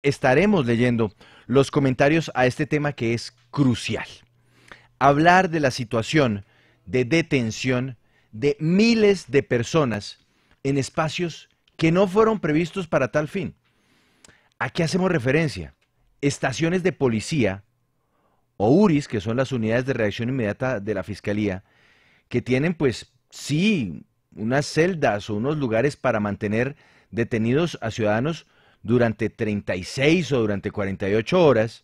estaremos leyendo los comentarios a este tema que es crucial. Hablar de la situación de detención de miles de personas en espacios que no fueron previstos para tal fin. ¿A qué hacemos referencia? Estaciones de policía o URIs, que son las unidades de reacción inmediata de la Fiscalía, que tienen pues sí unas celdas o unos lugares para mantener detenidos a ciudadanos durante 36 o durante 48 horas,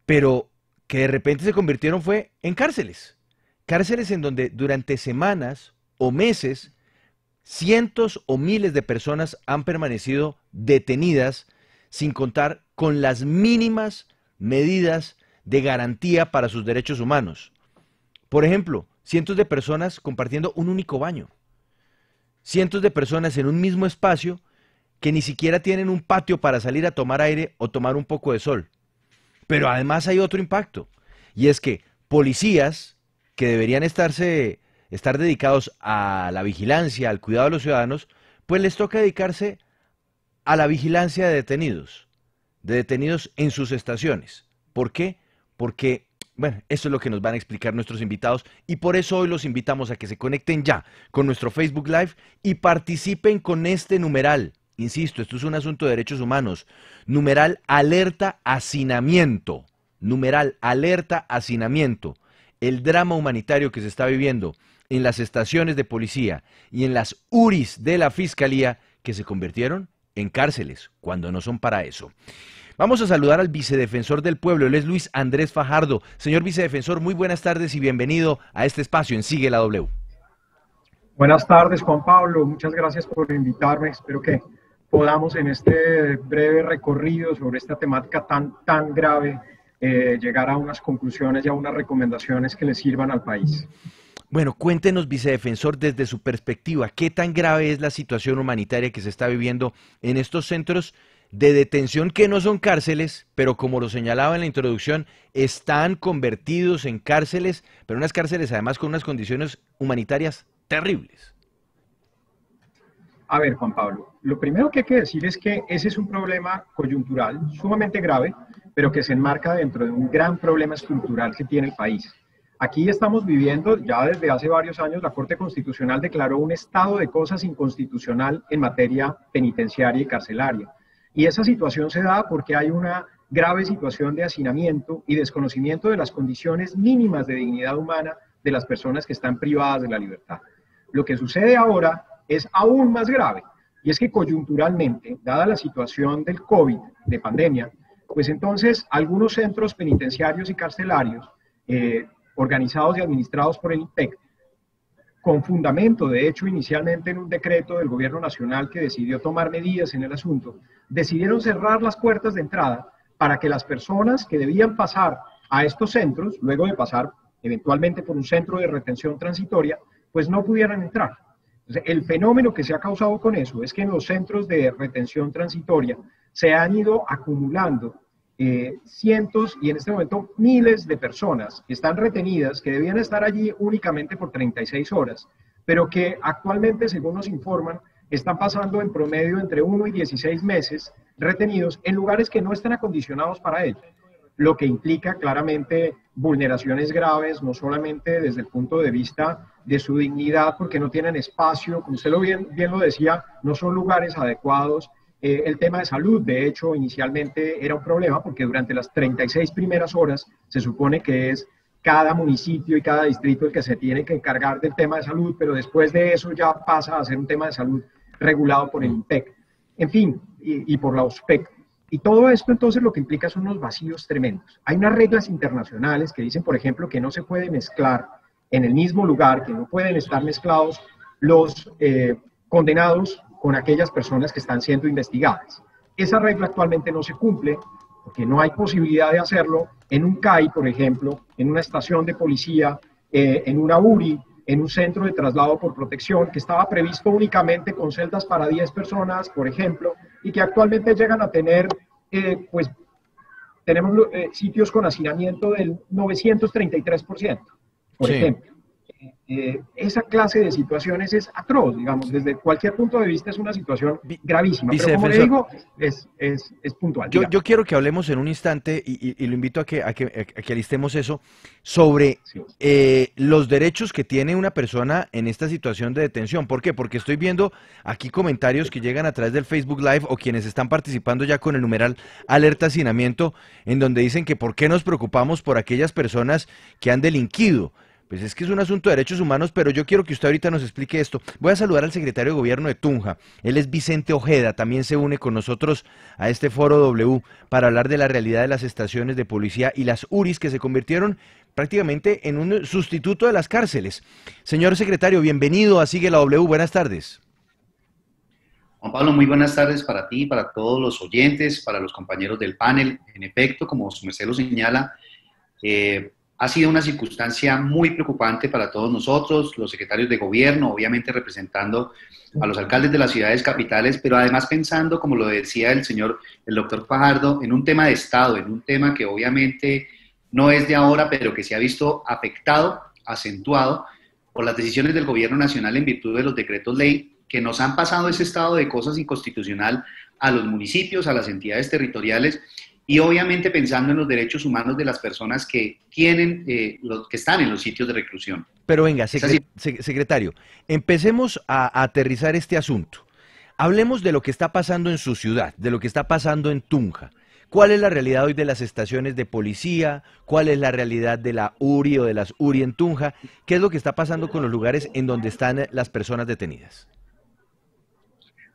pero que de repente se convirtieron fue en cárceles. Cárceles en donde durante semanas o meses cientos o miles de personas han permanecido detenidas sin contar con las mínimas medidas de garantía para sus derechos humanos. Por ejemplo, cientos de personas compartiendo un único baño. Cientos de personas en un mismo espacio que ni siquiera tienen un patio para salir a tomar aire o tomar un poco de sol. Pero además hay otro impacto, y es que policías que deberían estar dedicados a la vigilancia, al cuidado de los ciudadanos, pues les toca dedicarse a la vigilancia de detenidos en sus estaciones. ¿Por qué? Porque, bueno, eso es lo que nos van a explicar nuestros invitados, y por eso hoy los invitamos a que se conecten ya con nuestro Facebook Live y participen con este numeral. Insisto, esto es un asunto de derechos humanos. Numeral alerta hacinamiento. Numeral alerta hacinamiento. El drama humanitario que se está viviendo en las estaciones de policía y en las URIs de la Fiscalía, que se convirtieron en cárceles cuando no son para eso. Vamos a saludar al vicedefensor del pueblo, él es Luis Andrés Fajardo. Señor vicedefensor, muy buenas tardes y bienvenido a este espacio en Sigue la W. Buenas tardes, Juan Pablo, muchas gracias por invitarme. Espero que podamos en este breve recorrido sobre esta temática tan grave llegar a unas conclusiones y a unas recomendaciones que le sirvan al país. Bueno, cuéntenos, vicedefensor, desde su perspectiva, ¿qué tan grave es la situación humanitaria que se está viviendo en estos centros de detención que no son cárceles, pero como lo señalaba en la introducción, están convertidos en cárceles, pero unas cárceles además con unas condiciones humanitarias terribles? A ver, Juan Pablo, lo primero que hay que decir es que ese es un problema coyuntural sumamente grave, pero que se enmarca dentro de un gran problema estructural que tiene el país. Aquí estamos viviendo, ya desde hace varios años, la Corte Constitucional declaró un estado de cosas inconstitucional en materia penitenciaria y carcelaria. Y esa situación se da porque hay una grave situación de hacinamiento y desconocimiento de las condiciones mínimas de dignidad humana de las personas que están privadas de la libertad. Lo que sucede ahora es aún más grave, y es que coyunturalmente, dada la situación del COVID, de pandemia, pues entonces algunos centros penitenciarios y carcelarios, organizados y administrados por el INPEC, con fundamento, de hecho, inicialmente en un decreto del gobierno nacional que decidió tomar medidas en el asunto, decidieron cerrar las puertas de entrada para que las personas que debían pasar a estos centros, luego de pasar eventualmente por un centro de retención transitoria, pues no pudieran entrar. Entonces, el fenómeno que se ha causado con eso es que en los centros de retención transitoria se han ido acumulando cientos y en este momento miles de personas que están retenidas, que debían estar allí únicamente por 36 horas, pero que actualmente, según nos informan, están pasando en promedio entre 1 y 16 meses retenidos en lugares que no están acondicionados para ello, lo que implica claramente vulneraciones graves, no solamente desde el punto de vista de su dignidad, porque no tienen espacio, como usted bien lo decía, no son lugares adecuados. El tema de salud, de hecho, inicialmente era un problema porque durante las 36 primeras horas se supone que es cada municipio y cada distrito el que se tiene que encargar del tema de salud, pero después de eso ya pasa a ser un tema de salud regulado por el INPEC, en fin, y por la OSPEC. Y todo esto entonces lo que implica son unos vacíos tremendos. Hay unas reglas internacionales que dicen, por ejemplo, que no se puede mezclar en el mismo lugar, que no pueden estar mezclados los condenados con aquellas personas que están siendo investigadas. Esa regla actualmente no se cumple porque no hay posibilidad de hacerlo en un CAI, por ejemplo, en una estación de policía, en una URI, en un centro de traslado por protección que estaba previsto únicamente con celdas para 10 personas, por ejemplo, y que actualmente llegan a tener, pues, tenemos sitios con hacinamiento del 933%, por ejemplo. esa clase de situaciones es atroz, digamos, desde cualquier punto de vista es una situación gravísima, pero como le digo, es puntual. Yo quiero que hablemos en un instante y lo invito a que alistemos eso sobre los derechos que tiene una persona en esta situación de detención. ¿Por qué? Porque estoy viendo aquí comentarios que llegan a través del Facebook Live o quienes están participando ya con el numeral Alerta Hacinamiento, en donde dicen que por qué nos preocupamos por aquellas personas que han delinquido. Pues es que es un asunto de derechos humanos, pero yo quiero que usted ahorita nos explique esto. Voy a saludar al secretario de Gobierno de Tunja. Él es Vicente Ojeda, también se une con nosotros a este foro W para hablar de la realidad de las estaciones de policía y las URIs que se convirtieron prácticamente en un sustituto de las cárceles. Señor secretario, bienvenido a Sigue la W, buenas tardes. Juan Pablo, muy buenas tardes para ti, para todos los oyentes, para los compañeros del panel. En efecto, como su merced lo señala, ha sido una circunstancia muy preocupante para todos nosotros, los secretarios de gobierno, obviamente representando a los alcaldes de las ciudades capitales, pero además pensando, como lo decía el doctor Fajardo, en un tema de Estado, en un tema que obviamente no es de ahora, pero que se ha visto afectado, acentuado por las decisiones del gobierno nacional en virtud de los decretos ley que nos han pasado ese estado de cosas inconstitucional a los municipios, a las entidades territoriales, y obviamente pensando en los derechos humanos de las personas que tienen, que están en los sitios de reclusión. Pero venga, secretario, empecemos a aterrizar este asunto. Hablemos de lo que está pasando en su ciudad, de lo que está pasando en Tunja. ¿Cuál es la realidad hoy de las estaciones de policía? ¿Cuál es la realidad de la URI o de las URI en Tunja? ¿Qué es lo que está pasando con los lugares en donde están las personas detenidas?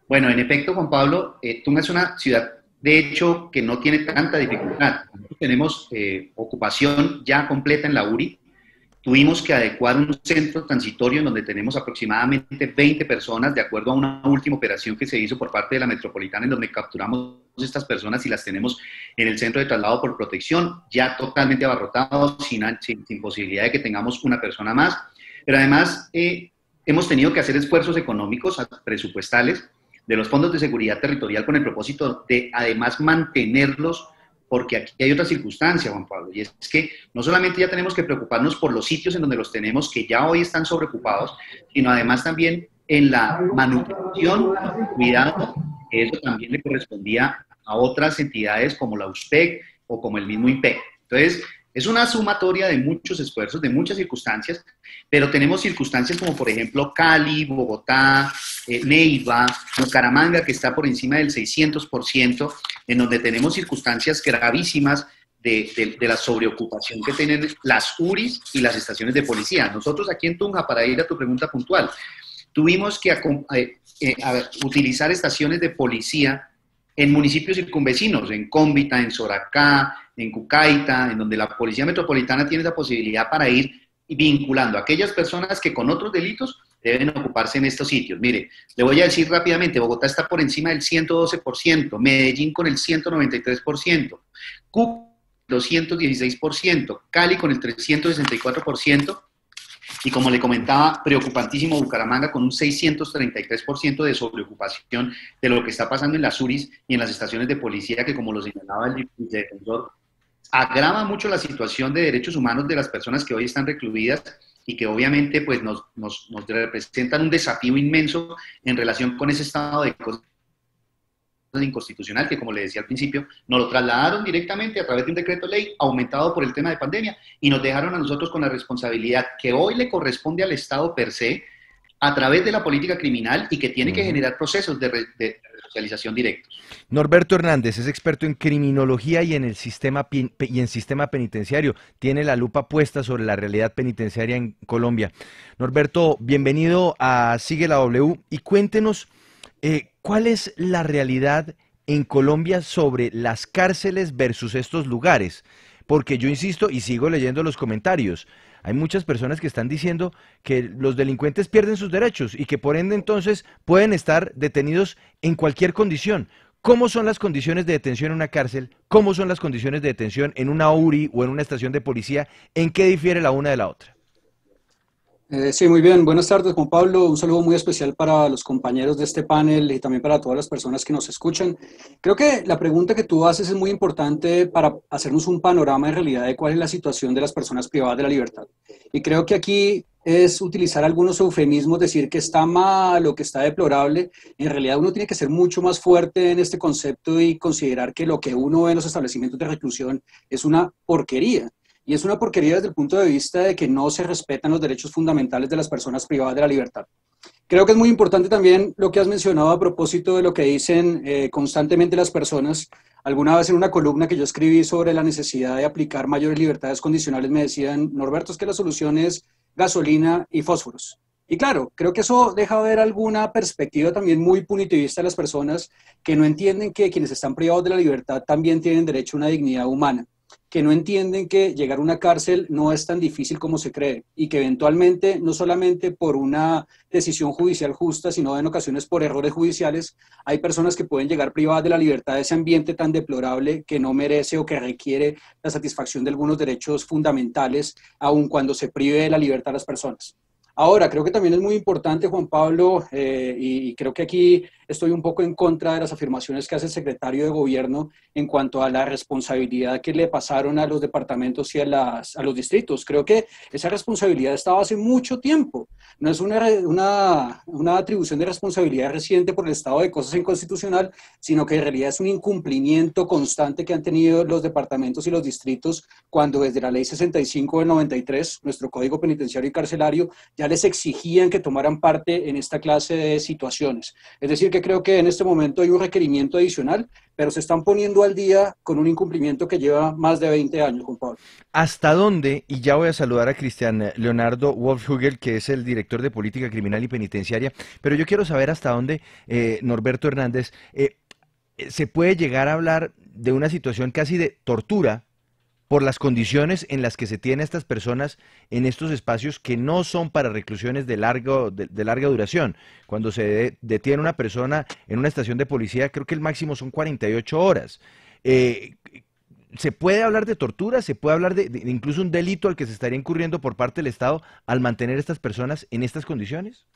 Bueno, en efecto, Juan Pablo, Tunja es una ciudad de hecho, que no tiene tanta dificultad. Nosotros tenemos ocupación ya completa en la URI. Tuvimos que adecuar un centro transitorio en donde tenemos aproximadamente 20 personas, de acuerdo a una última operación que se hizo por parte de la Metropolitana, en donde capturamos estas personas y las tenemos en el centro de traslado por protección, ya totalmente abarrotados, sin posibilidad de que tengamos una persona más. Pero además, hemos tenido que hacer esfuerzos económicos, presupuestales, de los fondos de seguridad territorial con el propósito de además mantenerlos, porque aquí hay otra circunstancia, Juan Pablo, y es que no solamente ya tenemos que preocuparnos por los sitios en donde los tenemos, que ya hoy están sobreocupados, sino además también en la manutención, cuidado, que eso también le correspondía a otras entidades como la USPEC o como el mismo IMPEC. Entonces, es una sumatoria de muchos esfuerzos, de muchas circunstancias, pero tenemos circunstancias como por ejemplo Cali, Bogotá, Neiva, Bucaramanga, que está por encima del 600%, en donde tenemos circunstancias gravísimas de la sobreocupación que tienen las URIs y las estaciones de policía. Nosotros aquí en Tunja, para ir a tu pregunta puntual, tuvimos que utilizar estaciones de policía en municipios circunvecinos, en Cómbita, en Soracá, en Cucaita, en donde la Policía Metropolitana tiene la posibilidad para ir vinculando a aquellas personas que con otros delitos deben ocuparse en estos sitios. Mire, le voy a decir rápidamente, Bogotá está por encima del 112%, Medellín con el 193%, Cúcuta 216%, Cali con el 364%, y como le comentaba, preocupantísimo Bucaramanga con un 633% de sobreocupación de lo que está pasando en las URIs y en las estaciones de policía, que como lo señalaba el defensor, agrava mucho la situación de derechos humanos de las personas que hoy están recluidas y que obviamente pues, nos representan un desafío inmenso en relación con ese estado de cosas inconstitucional que, como le decía al principio, nos lo trasladaron directamente a través de un decreto ley aumentado por el tema de pandemia y nos dejaron a nosotros con la responsabilidad que hoy le corresponde al Estado per se a través de la política criminal y que tiene que generar procesos de resocialización directos. Norberto Hernández es experto en criminología y en el sistema penitenciario. Tiene la lupa puesta sobre la realidad penitenciaria en Colombia. Norberto, bienvenido a Sigue la W y cuéntenos ¿cuál es la realidad en Colombia sobre las cárceles versus estos lugares? Porque yo insisto y sigo leyendo los comentarios. Hay muchas personas que están diciendo que los delincuentes pierden sus derechos y que por ende entonces pueden estar detenidos en cualquier condición. ¿Cómo son las condiciones de detención en una cárcel? ¿Cómo son las condiciones de detención en una URI o en una estación de policía? ¿En qué difiere la una de la otra? Sí, muy bien. Buenas tardes, Juan Pablo. Un saludo muy especial para los compañeros de este panel y también para todas las personas que nos escuchan. Creo que la pregunta que tú haces es muy importante para hacernos un panorama en realidad de cuál es la situación de las personas privadas de la libertad. Y creo que aquí es utilizar algunos eufemismos, decir que está mal o que está deplorable. En realidad uno tiene que ser mucho más fuerte en este concepto y considerar que lo que uno ve en los establecimientos de reclusión es una porquería. Y es una porquería desde el punto de vista de que no se respetan los derechos fundamentales de las personas privadas de la libertad. Creo que es muy importante también lo que has mencionado a propósito de lo que dicen constantemente las personas. Alguna vez en una columna que yo escribí sobre la necesidad de aplicar mayores libertades condicionales me decían: Norberto, es que la solución es gasolina y fósforos. Y claro, creo que eso deja ver alguna perspectiva también muy punitivista de las personas que no entienden que quienes están privados de la libertad también tienen derecho a una dignidad humana, que no entienden que llegar a una cárcel no es tan difícil como se cree y que eventualmente, no solamente por una decisión judicial justa, sino en ocasiones por errores judiciales, hay personas que pueden llegar privadas de la libertad de ese ambiente tan deplorable que no merece o que requiere la satisfacción de algunos derechos fundamentales, aun cuando se prive de la libertad a las personas. Ahora, creo que también es muy importante, Juan Pablo, y creo que aquí estoy un poco en contra de las afirmaciones que hace el secretario de Gobierno en cuanto a la responsabilidad que le pasaron a los departamentos y a los distritos. Creo que esa responsabilidad estaba hace mucho tiempo. No es una atribución de responsabilidad reciente por el estado de cosas inconstitucional, sino que en realidad es un incumplimiento constante que han tenido los departamentos y los distritos cuando desde la Ley 65 del 93, nuestro Código Penitenciario y Carcelario, ya les exigían que tomaran parte en esta clase de situaciones. Es decir, que creo que en este momento hay un requerimiento adicional, pero se están poniendo al día con un incumplimiento que lleva más de 20 años, Juan Pablo. ¿Hasta dónde? Y ya voy a saludar a Cristian Leonardo Wolfhügel, que es el director de Política Criminal y Penitenciaria, pero yo quiero saber hasta dónde, Norberto Hernández, se puede llegar a hablar de una situación casi de tortura por las condiciones en las que se tiene a estas personas en estos espacios que no son para reclusiones de larga duración. Cuando se detiene una persona en una estación de policía, creo que el máximo son 48 horas. ¿Se puede hablar de tortura? ¿Se puede hablar de incluso un delito al que se estaría incurriendo por parte del Estado al mantener a estas personas en estas condiciones?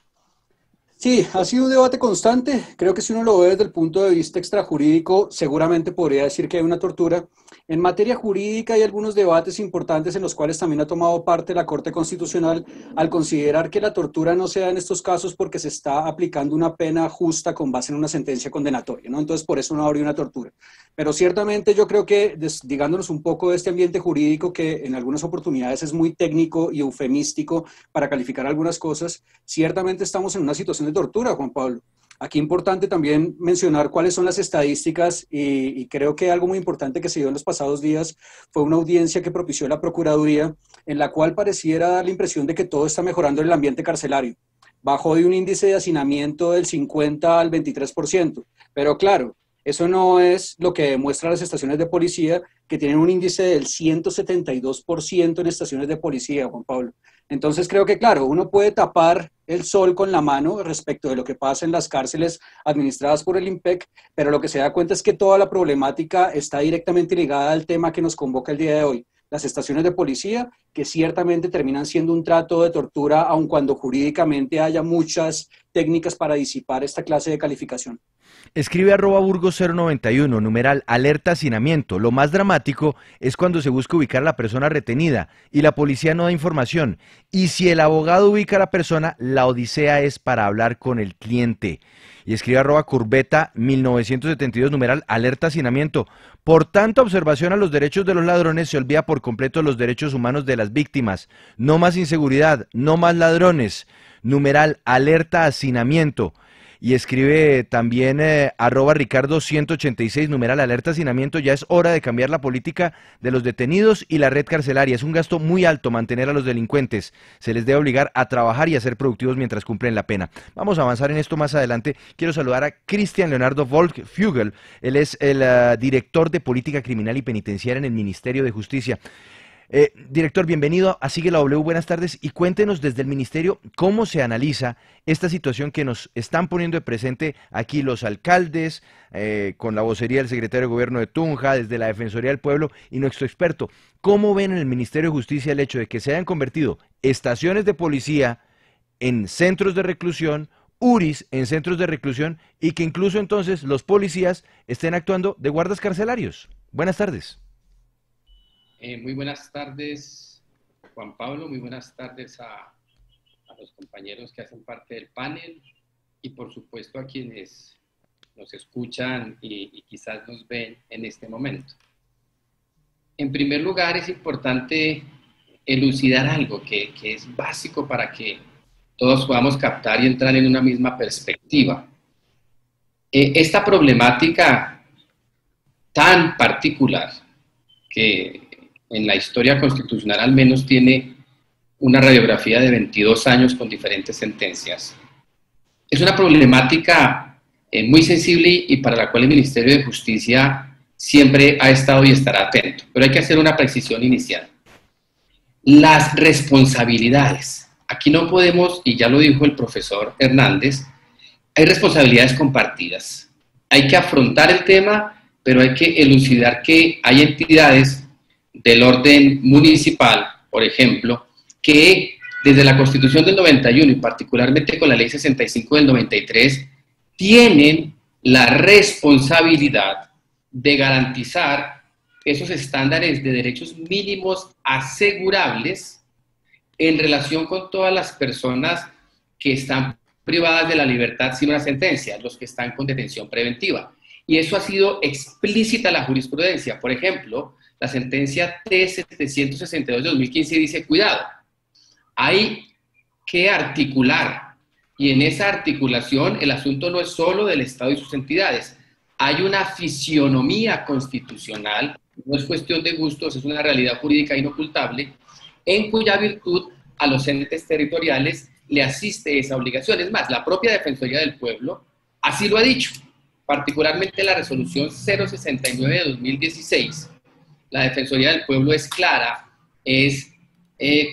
Sí, ha sido un debate constante. Creo que si uno lo ve desde el punto de vista extrajurídico, seguramente podría decir que hay una tortura. En materia jurídica hay algunos debates importantes en los cuales también ha tomado parte la Corte Constitucional al considerar que la tortura no se da en estos casos porque se está aplicando una pena justa con base en una sentencia condenatoria, ¿no? Entonces, por eso no habría una tortura. Pero ciertamente yo creo que, desligándonos un poco de este ambiente jurídico que en algunas oportunidades es muy técnico y eufemístico para calificar algunas cosas, ciertamente estamos en una situación de tortura, Juan Pablo. Aquí importante también mencionar cuáles son las estadísticas y creo que algo muy importante que se dio en los pasados días fue una audiencia que propició la Procuraduría en la cual pareciera dar la impresión de que todo está mejorando en el ambiente carcelario. Bajó de un índice de hacinamiento del 50 al 23%, pero claro, eso no es lo que demuestran las estaciones de policía, que tienen un índice del 172% en estaciones de policía, Juan Pablo. Entonces creo que, claro, uno puede tapar el sol con la mano respecto de lo que pasa en las cárceles administradas por el IMPEC, pero lo que se da cuenta es que toda la problemática está directamente ligada al tema que nos convoca el día de hoy. Las estaciones de policía, que ciertamente terminan siendo un trato de tortura, aun cuando jurídicamente haya muchas técnicas para disipar esta clase de calificación. Escribe @burgos091, numeral alerta hacinamiento. Lo más dramático es cuando se busca ubicar a la persona retenida y la policía no da información. Y si el abogado ubica a la persona, la odisea es para hablar con el cliente. Y escribe @curbeta1972, numeral alerta hacinamiento. Por tanta observación a los derechos de los ladrones, se olvida por completo los derechos humanos de las víctimas. No más inseguridad, no más ladrones. Numeral alerta hacinamiento. Y escribe también @Ricardo186, numeral alerta hacinamiento. Ya es hora de cambiar la política de los detenidos y la red carcelaria. Es un gasto muy alto mantener a los delincuentes. Se les debe obligar a trabajar y a ser productivos mientras cumplen la pena. Vamos a avanzar en esto más adelante. Quiero saludar a Cristian Leonardo Wolfhügel. Él es el director de Política Criminal y Penitenciaria en el Ministerio de Justicia. Director, bienvenido a Sigue la W, buenas tardes, y cuéntenos desde el Ministerio cómo se analiza esta situación que nos están poniendo de presente aquí los alcaldes, con la vocería del secretario de Gobierno de Tunja, desde la Defensoría del Pueblo y nuestro experto. ¿Cómo ven en el Ministerio de Justicia el hecho de que se hayan convertido estaciones de policía en centros de reclusión, URIs en centros de reclusión y que incluso entonces los policías estén actuando de guardas carcelarios? Buenas tardes. Muy buenas tardes, Juan Pablo, muy buenas tardes a los compañeros que hacen parte del panel y por supuesto a quienes nos escuchan y quizás nos ven en este momento. En primer lugar, es importante elucidar algo que es básico para que todos podamos captar y entrar en una misma perspectiva. Esta problemática tan particular, que en la historia constitucional al menos tiene una radiografía de 22 años con diferentes sentencias, es una problemática muy sensible y para la cual el Ministerio de Justicia siempre ha estado y estará atento. Pero hay que hacer una precisión inicial. Las responsabilidades. Aquí no podemos, y ya lo dijo el profesor Hernández, hay responsabilidades compartidas. Hay que afrontar el tema, pero hay que elucidar que hay entidades del orden municipal, por ejemplo, que desde la Constitución del 91 y particularmente con la Ley 65 del 93, tienen la responsabilidad de garantizar esos estándares de derechos mínimos asegurables en relación con todas las personas que están privadas de la libertad sin una sentencia, los que están con detención preventiva. Y eso ha sido explícita en la jurisprudencia. Por ejemplo, la sentencia T-762 de 2015 dice, cuidado, hay que articular, y en esa articulación el asunto no es solo del Estado y sus entidades, hay una fisionomía constitucional, no es cuestión de gustos, es una realidad jurídica inocultable, en cuya virtud a los entes territoriales le asiste esa obligación. Es más, la propia Defensoría del Pueblo así lo ha dicho, particularmente la resolución 069 de 2016. La Defensoría del Pueblo es clara, es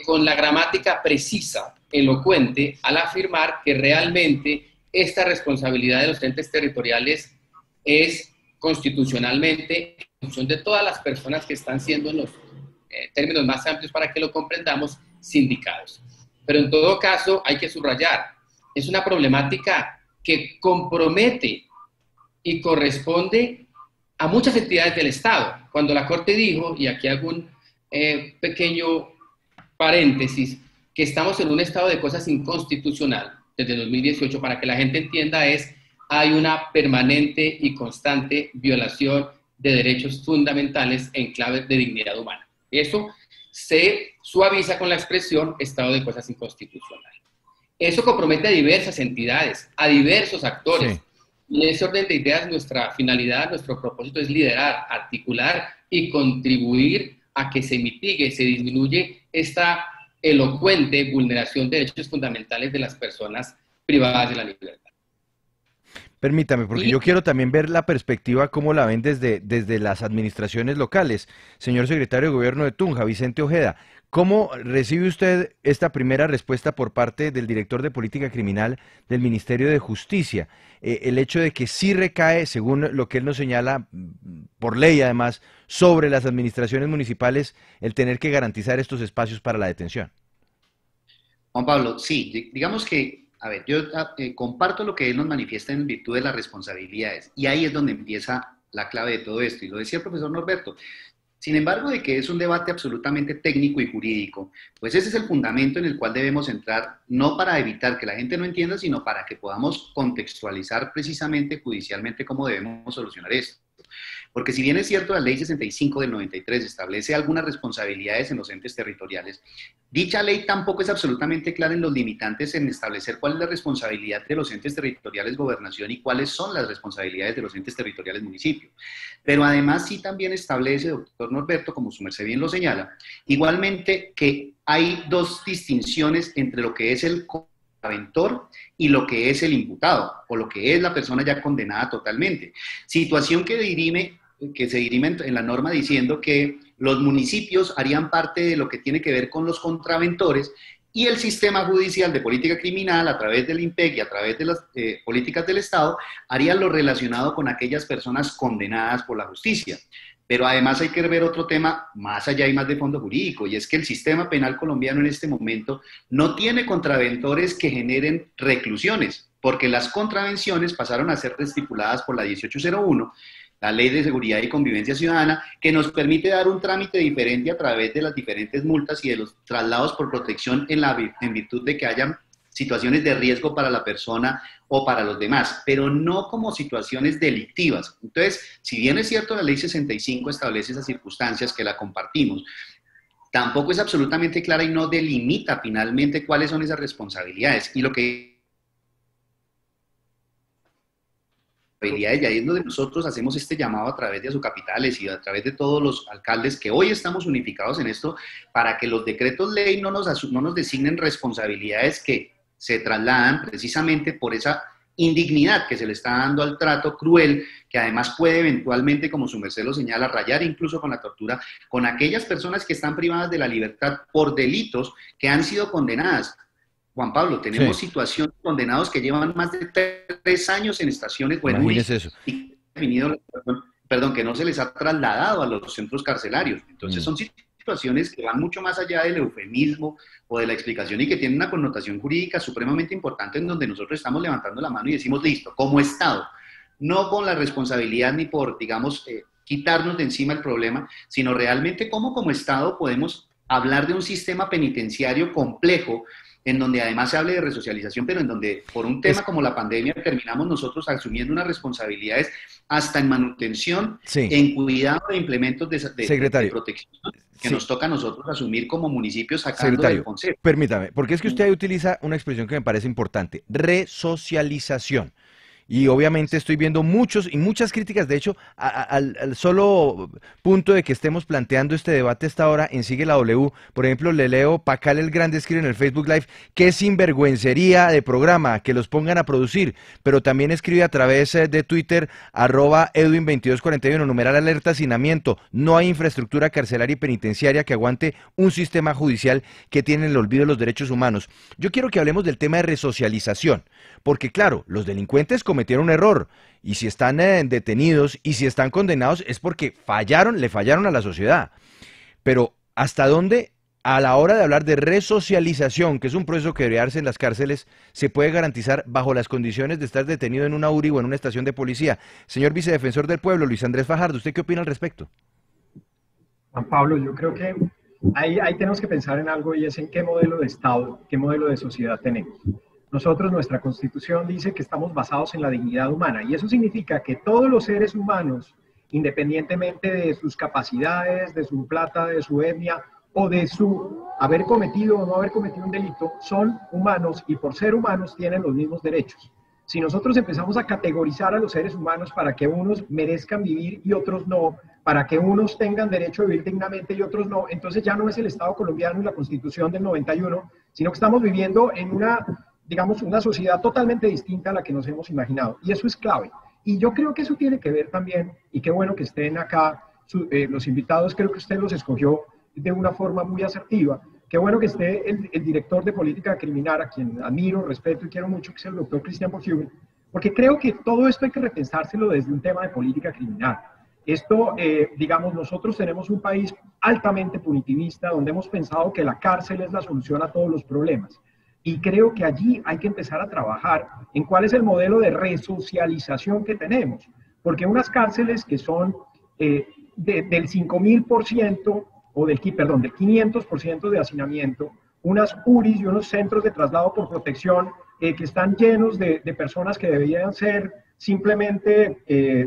con la gramática precisa, elocuente, al afirmar que realmente esta responsabilidad de los entes territoriales es constitucionalmente en función de todas las personas que están siendo en los términos más amplios para que lo comprendamos, sindicados. Pero en todo caso hay que subrayar, es una problemática que compromete y corresponde a muchas entidades del Estado. Cuando la Corte dijo, y aquí hago un pequeño paréntesis, que estamos en un estado de cosas inconstitucional desde 2018, para que la gente entienda, hay una permanente y constante violación de derechos fundamentales en clave de dignidad humana. Eso se suaviza con la expresión estado de cosas inconstitucional. Eso compromete a diversas entidades, a diversos actores. Sí. Y en ese orden de ideas, nuestra finalidad, nuestro propósito es liderar, articular y contribuir a que se mitigue, se disminuye esta elocuente vulneración de derechos fundamentales de las personas privadas de la libertad. Permítame, porque yo quiero también ver la perspectiva, cómo la ven desde las administraciones locales. Señor secretario de Gobierno de Tunja, Vicente Ojeda, ¿cómo recibe usted esta primera respuesta por parte del director de Política Criminal del Ministerio de Justicia? El hecho de que sí recae, según lo que él nos señala, por ley además, sobre las administraciones municipales, el tener que garantizar estos espacios para la detención. Juan Pablo, sí, digamos que, a ver, yo comparto lo que él nos manifiesta en virtud de las responsabilidades, y ahí es donde empieza la clave de todo esto, y lo decía el profesor Norberto. Sin embargo, de que es un debate absolutamente técnico y jurídico, pues ese es el fundamento en el cual debemos entrar, no para evitar que la gente no entienda, sino para que podamos contextualizar precisamente judicialmente cómo debemos solucionar esto. Porque si bien es cierto, la Ley 65 del 93 establece algunas responsabilidades en los entes territoriales, dicha ley tampoco es absolutamente clara en los limitantes en establecer cuál es la responsabilidad de los entes territoriales gobernación y cuáles son las responsabilidades de los entes territoriales municipio. Pero además sí también establece, doctor Norberto, como su merced bien lo señala, igualmente que hay dos distinciones entre lo que es el contraventor y lo que es el imputado, o lo que es la persona ya condenada totalmente. Situación que se dirime en la norma diciendo que los municipios harían parte de lo que tiene que ver con los contraventores y el sistema judicial de política criminal a través del IMPEC y a través de las políticas del Estado haría lo relacionado con aquellas personas condenadas por la justicia. Pero además hay que ver otro tema más allá y más de fondo jurídico, y es que el sistema penal colombiano en este momento no tiene contraventores que generen reclusiones, porque las contravenciones pasaron a ser estipuladas por la 1801, la Ley de Seguridad y Convivencia Ciudadana, que nos permite dar un trámite diferente a través de las diferentes multas y de los traslados por protección en virtud de que hayan situaciones de riesgo para la persona o para los demás, pero no como situaciones delictivas. Entonces, si bien es cierto, la ley 65 establece esas circunstancias que la compartimos, tampoco es absolutamente clara y no delimita finalmente cuáles son esas responsabilidades. Y lo que y ahí es donde nosotros hacemos este llamado a través de Asocapitales y a través de todos los alcaldes que hoy estamos unificados en esto, para que los decretos ley no nos designen responsabilidades que se trasladan precisamente por esa indignidad que se le está dando al trato cruel, que además puede eventualmente, como su merced lo señala, rayar incluso con la tortura, con aquellas personas que están privadas de la libertad por delitos que han sido condenadas. Juan Pablo, tenemos situaciones de condenados que llevan más de 3 años en estaciones o en eso. Y definido, perdón, que no se les ha trasladado a los centros carcelarios. Entonces son situaciones que van mucho más allá del eufemismo o de la explicación y que tienen una connotación jurídica supremamente importante, en donde nosotros estamos levantando la mano y decimos, listo, como Estado, no con la responsabilidad ni por, digamos, quitarnos de encima el problema, sino realmente cómo como Estado podemos hablar de un sistema penitenciario complejo, en donde además se hable de resocialización, pero en donde por un tema como la pandemia terminamos nosotros asumiendo unas responsabilidades hasta en manutención, en cuidado de implementos de protección que nos toca a nosotros asumir como municipios sacando del concepto. Permítame, porque es que usted utiliza una expresión que me parece importante, resocialización. Y obviamente estoy viendo muchas críticas, de hecho, al solo punto de que estemos planteando este debate hasta ahora en Sigue la W. Por ejemplo, le leo, Pacal el Grande escribe en el Facebook Live, qué sinvergüencería de programa, que los pongan a producir, pero también escribe a través de Twitter, @Edwin2241, numeral alerta hacinamiento, no hay infraestructura carcelaria y penitenciaria que aguante un sistema judicial que tiene el olvido de los derechos humanos. Yo quiero que hablemos del tema de resocialización, porque claro, los delincuentes cometieron un error, y si están detenidos y si están condenados es porque le fallaron a la sociedad. Pero ¿hasta dónde, a la hora de hablar de resocialización, que es un proceso que debería darse en las cárceles, se puede garantizar bajo las condiciones de estar detenido en una URI o en una estación de policía? Señor Vicedefensor del Pueblo, Luis Andrés Fajardo, ¿usted qué opina al respecto? Juan Pablo, yo creo que ahí tenemos que pensar en algo, y es en qué modelo de Estado, qué modelo de sociedad tenemos. Nosotros, nuestra Constitución dice que estamos basados en la dignidad humana, y eso significa que todos los seres humanos, independientemente de sus capacidades, de su plata, de su etnia o de su haber cometido o no haber cometido un delito, son humanos y por ser humanos tienen los mismos derechos. Si nosotros empezamos a categorizar a los seres humanos para que unos merezcan vivir y otros no, para que unos tengan derecho a vivir dignamente y otros no, entonces ya no es el Estado colombiano y la Constitución del 91, sino que estamos viviendo en una sociedad totalmente distinta a la que nos hemos imaginado. Y eso es clave. Y yo creo que eso tiene que ver también, y qué bueno que estén acá los invitados, creo que usted los escogió de una forma muy asertiva. Qué bueno que esté el director de política criminal, a quien admiro, respeto y quiero mucho, que es el doctor Cristian Porfiugen, porque creo que todo esto hay que repensárselo desde un tema de política criminal. Esto, nosotros tenemos un país altamente punitivista, donde hemos pensado que la cárcel es la solución a todos los problemas. Y creo que allí hay que empezar a trabajar en cuál es el modelo de resocialización que tenemos. Porque unas cárceles que son del 5.000% o del 500% de hacinamiento, unas URIs y unos centros de traslado por protección que están llenos de personas que deberían ser simplemente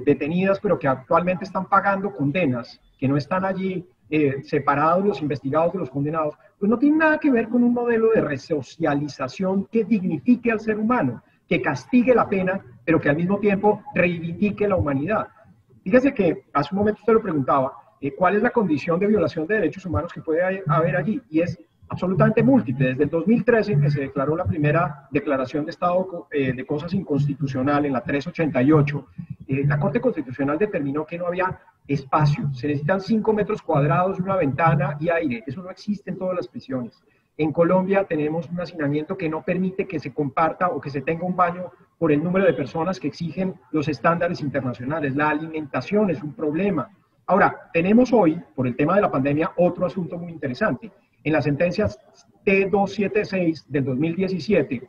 detenidas, pero que actualmente están pagando condenas, que no están allí separados los investigados de los condenados, pues no tiene nada que ver con un modelo de resocialización que dignifique al ser humano, que castigue la pena, pero que al mismo tiempo reivindique la humanidad. Fíjese que hace un momento usted lo preguntaba, ¿cuál es la condición de violación de derechos humanos que puede haber allí? Y es absolutamente múltiple. Desde el 2013, en que se declaró la primera declaración de estado de cosas inconstitucional en la 388, la Corte Constitucional determinó que no había espacio. Se necesitan 5 metros cuadrados, una ventana y aire. Eso no existe en todas las prisiones. En Colombia tenemos un hacinamiento que no permite que se comparta o que se tenga un baño por el número de personas que exigen los estándares internacionales. La alimentación es un problema. Ahora, tenemos hoy, por el tema de la pandemia, otro asunto muy interesante. En las sentencias T276 del 2017,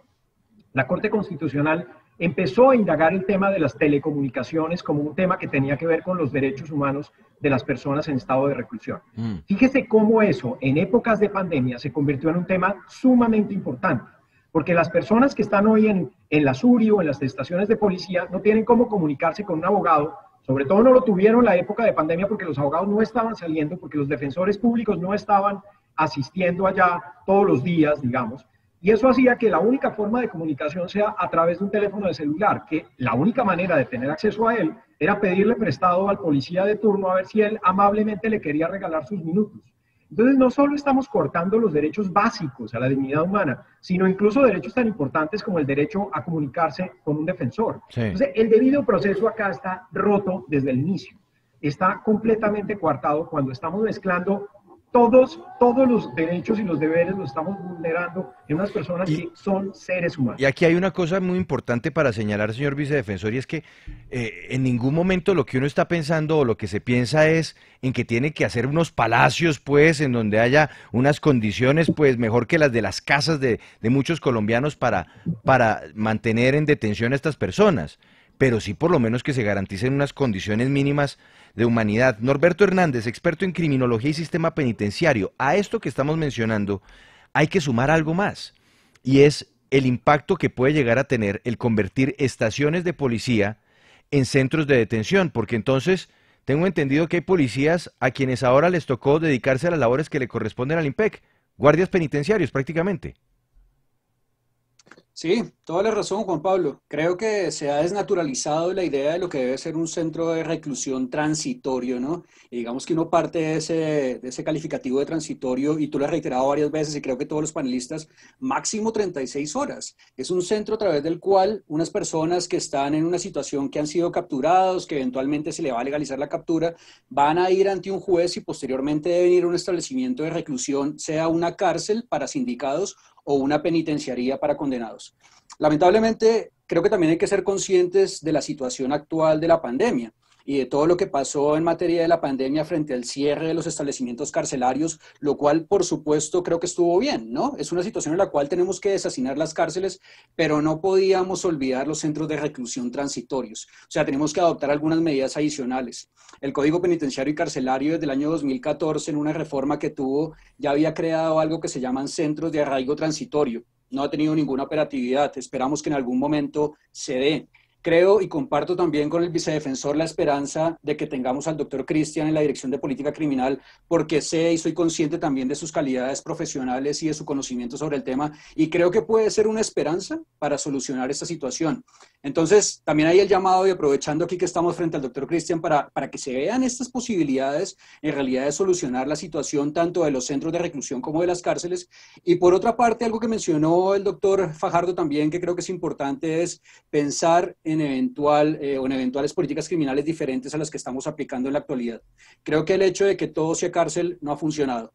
la Corte Constitucional empezó a indagar el tema de las telecomunicaciones como un tema que tenía que ver con los derechos humanos de las personas en estado de reclusión. Fíjese cómo eso, en épocas de pandemia, se convirtió en un tema sumamente importante, porque las personas que están hoy en la SURI o en las estaciones de policía no tienen cómo comunicarse con un abogado, sobre todo no lo tuvieron en la época de pandemia porque los abogados no estaban saliendo, porque los defensores públicos no estaban asistiendo allá todos los días, digamos, y eso hacía que la única forma de comunicación sea a través de un teléfono de celular, que la única manera de tener acceso a él era pedirle prestado al policía de turno a ver si él amablemente le quería regalar sus minutos. Entonces, no solo estamos cortando los derechos básicos a la dignidad humana, sino incluso derechos tan importantes como el derecho a comunicarse con un defensor. Sí. Entonces, el debido proceso acá está roto desde el inicio. Está completamente coartado cuando estamos mezclando todos los derechos y los deberes, los estamos vulnerando en unas personas que son seres humanos. Y aquí hay una cosa muy importante para señalar, señor vicedefensor, y es que en ningún momento lo que uno está pensando o lo que se piensa es en que tiene que hacer unos palacios, pues, en donde haya unas condiciones, pues, mejor que las de las casas de muchos colombianos para mantener en detención a estas personas, pero sí por lo menos que se garanticen unas condiciones mínimas de humanidad. Norberto Hernández, experto en criminología y sistema penitenciario. A esto que estamos mencionando hay que sumar algo más, y es el impacto que puede llegar a tener el convertir estaciones de policía en centros de detención, porque entonces tengo entendido que hay policías a quienes ahora les tocó dedicarse a las labores que le corresponden al IMPEC, guardias penitenciarios prácticamente. Sí, toda la razón, Juan Pablo. Creo que se ha desnaturalizado la idea de lo que debe ser un centro de reclusión transitorio, ¿no? Y digamos que uno parte de ese calificativo de transitorio, y tú lo has reiterado varias veces, y creo que todos los panelistas, máximo 36 horas. Es un centro a través del cual unas personas que están en una situación que han sido capturados, que eventualmente se le va a legalizar la captura, van a ir ante un juez y posteriormente deben ir a un establecimiento de reclusión, sea una cárcel para sindicados o una penitenciaría para condenados. Lamentablemente, creo que también hay que ser conscientes de la situación actual de la pandemia y de todo lo que pasó en materia de la pandemia frente al cierre de los establecimientos carcelarios, lo cual, por supuesto, creo que estuvo bien, ¿no? Es una situación en la cual tenemos que deshacinar las cárceles, pero no podíamos olvidar los centros de reclusión transitorios. O sea, tenemos que adoptar algunas medidas adicionales. El Código Penitenciario y Carcelario desde el año 2014, en una reforma que tuvo, ya había creado algo que se llaman centros de arraigo transitorio. No ha tenido ninguna operatividad. Esperamos que en algún momento se dé. Creo y comparto también con el vicedefensor la esperanza de que tengamos al doctor Cristian en la Dirección de Política Criminal, porque sé y soy consciente también de sus calidades profesionales y de su conocimiento sobre el tema, y creo que puede ser una esperanza para solucionar esta situación. Entonces, también hay el llamado, y aprovechando aquí que estamos frente al doctor Cristian, para que se vean estas posibilidades en realidad de solucionar la situación tanto de los centros de reclusión como de las cárceles. Y por otra parte, algo que mencionó el doctor Fajardo también, que creo que es importante, es pensar en eventuales políticas criminales diferentes a las que estamos aplicando en la actualidad. Creo que el hecho de que todo sea cárcel no ha funcionado.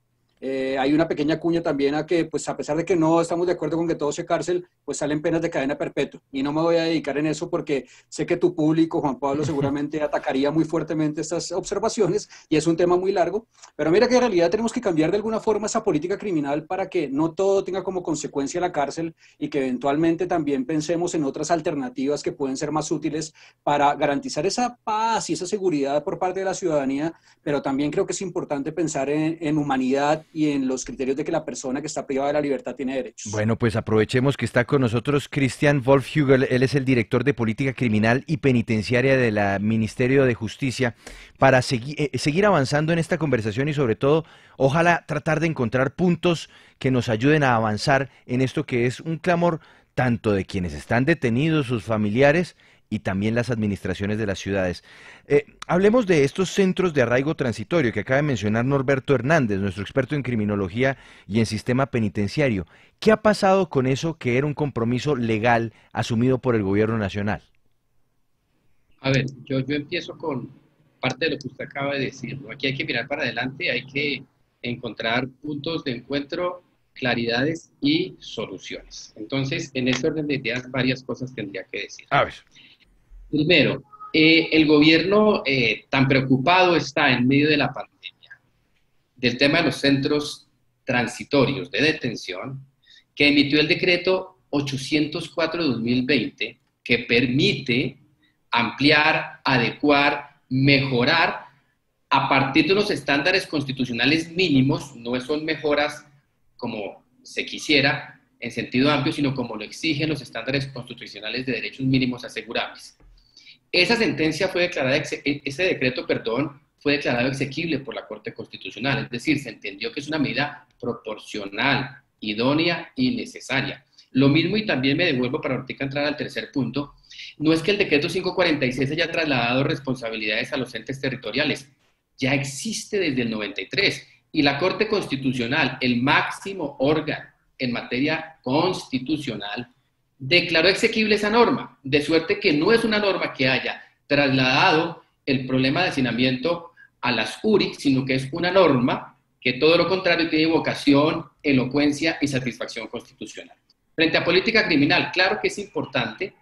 Hay una pequeña cuña también a que, pues a pesar de que no estamos de acuerdo con que todo sea cárcel, pues salen penas de cadena perpetua. Y no me voy a dedicar en eso porque sé que tu público, Juan Pablo, seguramente atacaría muy fuertemente estas observaciones y es un tema muy largo. Pero mira que en realidad tenemos que cambiar de alguna forma esa política criminal para que no todo tenga como consecuencia la cárcel y que eventualmente también pensemos en otras alternativas que pueden ser más útiles para garantizar esa paz y esa seguridad por parte de la ciudadanía. Pero también creo que es importante pensar en humanidad y en los criterios de que la persona que está privada de la libertad tiene derechos. Bueno, pues aprovechemos que está con nosotros Christian Wolfhügel, él es el director de Política Criminal y Penitenciaria del Ministerio de Justicia, para seguir avanzando en esta conversación y sobre todo, ojalá tratar de encontrar puntos que nos ayuden a avanzar en esto que es un clamor tanto de quienes están detenidos, sus familiares, y también las administraciones de las ciudades. Hablemos de estos centros de arraigo transitorio que acaba de mencionar Norberto Hernández, nuestro experto en criminología y en sistema penitenciario. ¿Qué ha pasado con eso que era un compromiso legal asumido por el gobierno nacional? A ver, yo empiezo con parte de lo que usted acaba de decir, ¿no? Aquí hay que mirar para adelante, hay que encontrar puntos de encuentro, claridades y soluciones. Entonces, en ese orden de ideas, varias cosas tendría que decir. A ver. Primero, el gobierno tan preocupado está en medio de la pandemia del tema de los centros transitorios de detención, que emitió el decreto 804/2020, que permite ampliar, adecuar, mejorar a partir de unos estándares constitucionales mínimos. No son mejoras como se quisiera, en sentido amplio, sino como lo exigen los estándares constitucionales de derechos mínimos asegurables. Esa sentencia fue declarada, ese decreto, perdón, fue declarado exequible por la Corte Constitucional, es decir, se entendió que es una medida proporcional, idónea y necesaria. Lo mismo, y también me devuelvo para ahorita entrar al tercer punto, no es que el decreto 546 haya trasladado responsabilidades a los entes territoriales, ya existe desde el 93, y la Corte Constitucional, el máximo órgano en materia constitucional, declaró exequible esa norma, de suerte que no es una norma que haya trasladado el problema de hacinamiento a las URI, sino que es una norma que todo lo contrario tiene vocación, elocuencia y satisfacción constitucional. Frente a política criminal, claro que es importante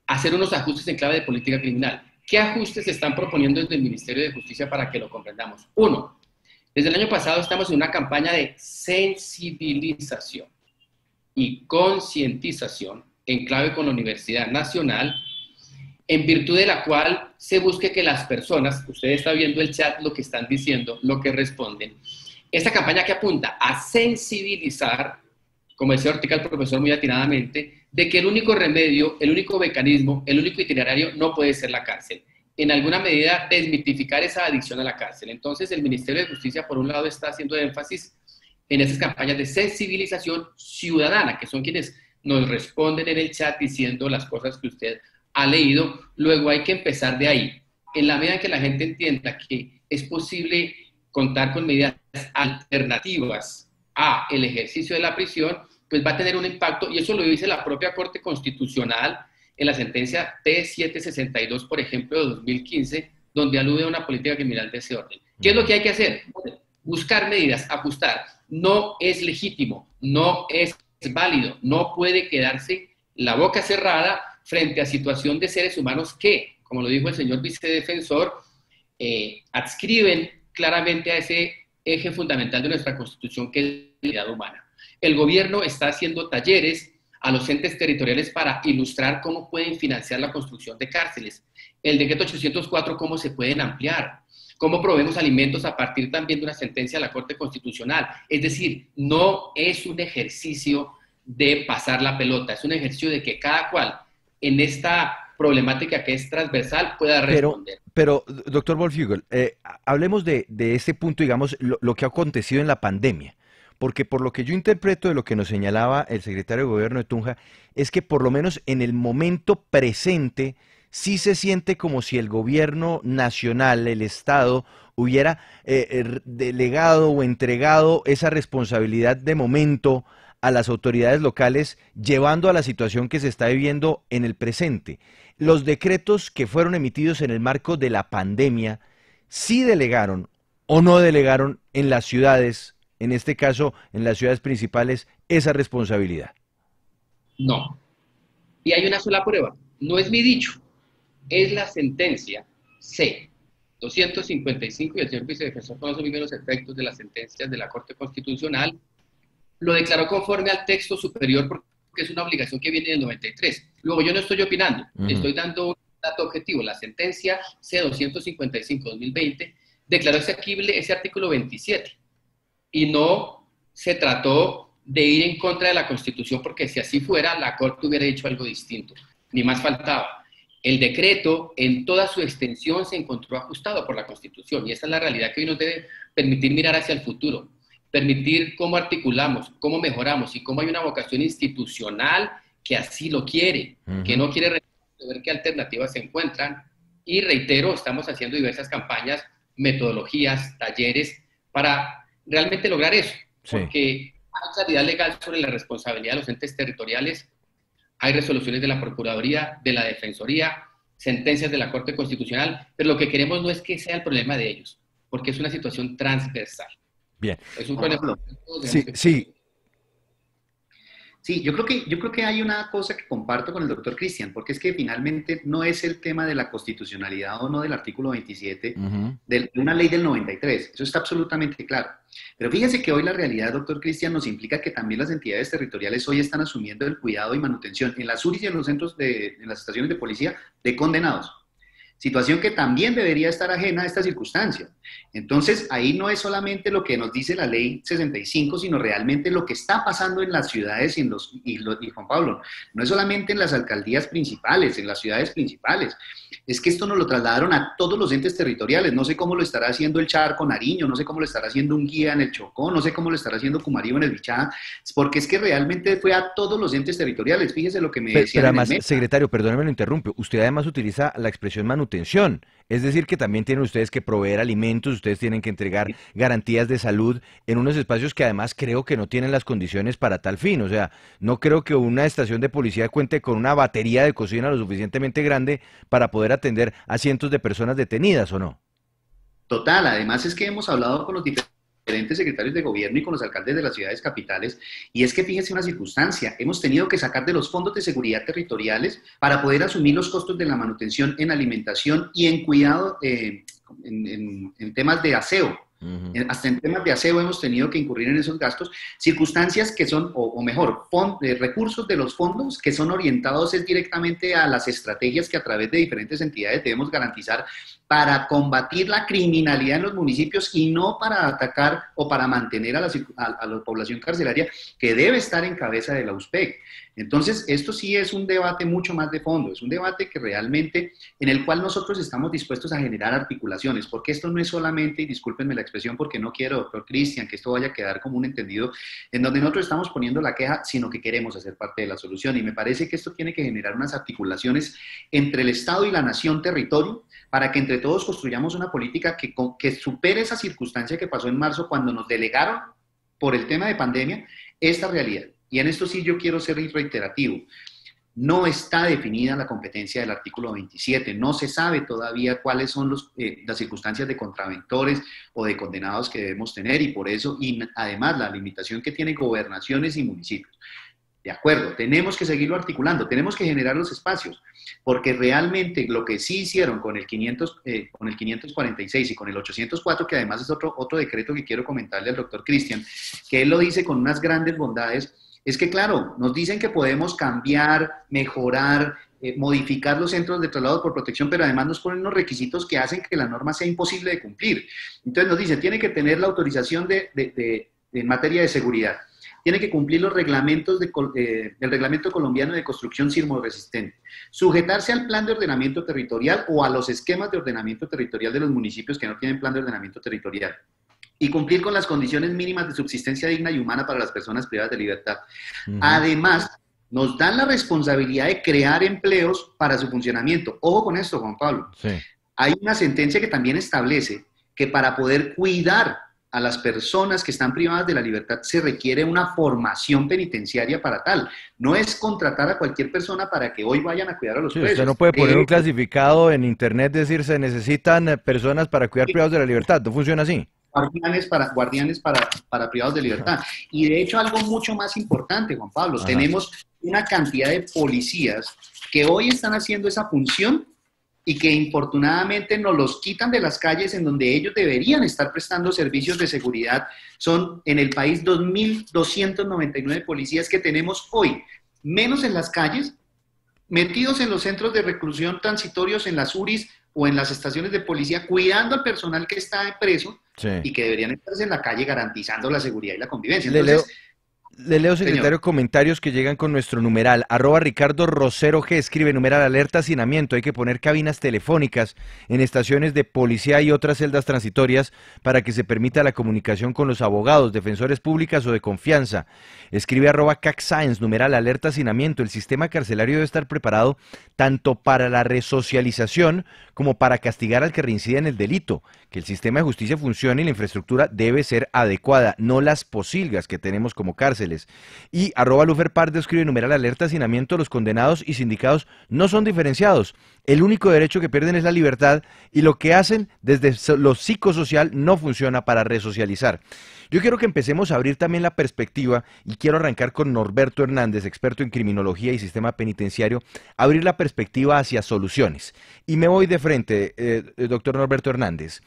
hacer unos ajustes en clave de política criminal. ¿Qué ajustes se están proponiendo desde el Ministerio de Justicia para que lo comprendamos? Uno, desde el año pasado estamos en una campaña de sensibilización y concientización en clave con la Universidad Nacional, en virtud de la cual se busque que las personas, usted está viendo el chat, lo que están diciendo, lo que responden, esta campaña que apunta a sensibilizar, como decía Ortica el profesor muy atinadamente, de que el único remedio, el único mecanismo, el único itinerario no puede ser la cárcel. En alguna medida, desmitificar esa adicción a la cárcel. Entonces, el Ministerio de Justicia, por un lado, está haciendo énfasis en esas campañas de sensibilización ciudadana, que son quienes nos responden en el chat diciendo las cosas que usted ha leído. Luego hay que empezar de ahí. En la medida en que la gente entienda que es posible contar con medidas alternativas a el ejercicio de la prisión, pues va a tener un impacto, y eso lo dice la propia Corte Constitucional en la sentencia T762, por ejemplo, de 2015, donde alude a una política criminal de ese orden. ¿Qué es lo que hay que hacer? Buscar medidas, ajustar. No es legítimo, no es válido, no puede quedarse la boca cerrada frente a situación de seres humanos que, como lo dijo el señor vicedefensor, adscriben claramente a ese eje fundamental de nuestra Constitución, que es la dignidad humana. El gobierno está haciendo talleres a los entes territoriales para ilustrar cómo pueden financiar la construcción de cárceles. El decreto 804, cómo se pueden ampliar, cómo proveemos alimentos a partir también de una sentencia de la Corte Constitucional. Es decir, no es un ejercicio de pasar la pelota, es un ejercicio de que cada cual en esta problemática que es transversal pueda responder. Pero doctor Wolfhügel, hablemos de este punto, digamos, lo que ha acontecido en la pandemia. Porque por lo que yo interpreto de lo que nos señalaba el secretario de Gobierno de Tunja, es que por lo menos en el momento presente sí se siente como si el gobierno nacional, el Estado, hubiera delegado o entregado esa responsabilidad de momento a las autoridades locales, llevando a la situación que se está viviendo en el presente. Los decretos que fueron emitidos en el marco de la pandemia, ¿sí delegaron o no delegaron en las ciudades, en este caso en las ciudades principales, esa responsabilidad? No. Y hay una sola prueba. No es mi dicho, es la sentencia C-255, y el señor vicedefensor conoce muy bien los efectos de las sentencias de la Corte Constitucional. Lo declaró conforme al texto superior porque es una obligación que viene del 93. Luego, yo no estoy opinando, estoy dando un dato objetivo. La sentencia C-255-2020 declaró exequible ese artículo 27 y no se trató de ir en contra de la Constitución, porque si así fuera, la Corte hubiera dicho algo distinto, ni más faltaba. El decreto en toda su extensión se encontró ajustado por la Constitución, y esa es la realidad que hoy nos debe permitir mirar hacia el futuro, permitir cómo articulamos, cómo mejoramos y cómo hay una vocación institucional que así lo quiere, que no quiere ver qué alternativas se encuentran. Y reitero, estamos haciendo diversas campañas, metodologías, talleres para realmente lograr eso, porque hay claridad legal sobre la responsabilidad de los entes territoriales, hay resoluciones de la Procuraduría, de la Defensoría, sentencias de la Corte Constitucional, pero lo que queremos no es que sea el problema de ellos, porque es una situación transversal. Bien. Es un problema. Sí. Sí, yo creo que hay una cosa que comparto con el doctor Cristian, porque es que finalmente no es el tema de la constitucionalidad o no del artículo 27 de una ley del 93, eso está absolutamente claro. Pero fíjense que hoy la realidad, doctor Cristian, nos implica que también las entidades territoriales hoy están asumiendo el cuidado y manutención en las URIs y en los centros en las estaciones de policía de condenados. situación que también debería estar ajena a esta circunstancia. Entonces, ahí no es solamente lo que nos dice la ley 65, sino realmente lo que está pasando en las ciudades y Juan Pablo, no es solamente en las alcaldías principales, en las ciudades principales, es que esto nos lo trasladaron a todos los entes territoriales. No sé cómo lo estará haciendo el Char con Nariño, no sé cómo lo estará haciendo Unguía en el Chocó, no sé cómo lo estará haciendo Cumarío en el Bichá, porque es que realmente fue a todos los entes territoriales. Fíjese lo que me decían. Pero además, secretario, perdóneme, lo interrumpo. Usted además utiliza la expresión manutención. Es decir, que también tienen ustedes que proveer alimentos, ustedes tienen que entregar garantías de salud en unos espacios que además creo que no tienen las condiciones para tal fin. O sea, no creo que una estación de policía cuente con una batería de cocina lo suficientemente grande para poder atender a cientos de personas detenidas, ¿o no? Total, además es que hemos hablado con los diferentes secretarios de gobierno y con los alcaldes de las ciudades capitales, y es que fíjense una circunstancia, hemos tenido que sacar de los fondos de seguridad territoriales para poder asumir los costos de la manutención en alimentación y en cuidado en temas de aseo. Hasta en temas de aseo hemos tenido que incurrir en esos gastos, circunstancias que son, o mejor, recursos de los fondos que son orientados directamente a las estrategias que a través de diferentes entidades debemos garantizar para combatir la criminalidad en los municipios y no para atacar o para mantener a la población carcelaria que debe estar en cabeza de la USPEC. Entonces, esto sí es un debate mucho más de fondo, es un debate que realmente, en el cual nosotros estamos dispuestos a generar articulaciones, porque esto no es solamente, y discúlpenme la expresión porque no quiero, doctor Cristian, que esto vaya a quedar como un entendido, en donde nosotros estamos poniendo la queja, sino que queremos hacer parte de la solución, y me parece que esto tiene que generar unas articulaciones entre el Estado y la nación territorio, para que entre todos construyamos una política que supere esa circunstancia que pasó en marzo cuando nos delegaron por el tema de pandemia esta realidad. Y en esto sí yo quiero ser reiterativo. No está definida la competencia del artículo 27, no se sabe todavía cuáles son las circunstancias de contraventores o de condenados que debemos tener, y por eso, y además la limitación que tienen gobernaciones y municipios. De acuerdo, tenemos que seguirlo articulando, tenemos que generar los espacios, porque realmente lo que sí hicieron con el 546 y con el 804, que además es otro decreto que quiero comentarle al doctor Cristian, que él lo dice con unas grandes bondades, es que claro, nos dicen que podemos cambiar, mejorar, modificar los centros de traslado por protección, pero además nos ponen unos requisitos que hacen que la norma sea imposible de cumplir. Entonces nos dice, tiene que tener la autorización en materia de seguridad, tiene que cumplir los reglamentos del Reglamento Colombiano de Construcción Sismoresistente, sujetarse al plan de ordenamiento territorial o a los esquemas de ordenamiento territorial de los municipios que no tienen plan de ordenamiento territorial, y cumplir con las condiciones mínimas de subsistencia digna y humana para las personas privadas de libertad. Además, nos dan la responsabilidad de crear empleos para su funcionamiento. Ojo con esto, Juan Pablo. Sí. Hay una sentencia que también establece que para poder cuidar a las personas que están privadas de la libertad se requiere una formación penitenciaria para tal. No es contratar a cualquier persona para que hoy vayan a cuidar a los presos. Usted no puede poner un clasificado en internet, decir se necesitan personas para cuidar privados de la libertad. No funciona así. Guardianes para privados de libertad. Y de hecho algo mucho más importante, Juan Pablo, tenemos una cantidad de policías que hoy están haciendo esa función y que infortunadamente nos los quitan de las calles en donde ellos deberían estar prestando servicios de seguridad. Son en el país 2.299 policías que tenemos hoy, menos en las calles, metidos en los centros de reclusión transitorios, en las URIs o en las estaciones de policía, cuidando al personal que está preso y que deberían estarse en la calle garantizando la seguridad y la convivencia. Entonces, le leo, secretario, comentarios que llegan con nuestro numeral. @Ricardo Rosero G escribe, numeral alerta hacinamiento. Hay que poner cabinas telefónicas en estaciones de policía y otras celdas transitorias para que se permita la comunicación con los abogados, defensores públicas o de confianza. Escribe @CacScience, numeral alerta hacinamiento. El sistema carcelario debe estar preparado tanto para la resocialización como para castigar al que reincide en el delito. Que el sistema de justicia funcione y la infraestructura debe ser adecuada, no las posilgas que tenemos como cárceles. Y @Lufer Pardo escribe, numeral alerta hacinamiento, los condenados y sindicados no son diferenciados. El único derecho que pierden es la libertad y lo que hacen desde lo psicosocial no funciona para resocializar. Yo quiero que empecemos a abrir también la perspectiva y quiero arrancar con Norberto Hernández, experto en criminología y sistema penitenciario, abrir la perspectiva hacia soluciones. Y me voy de frente, doctor Norberto Hernández.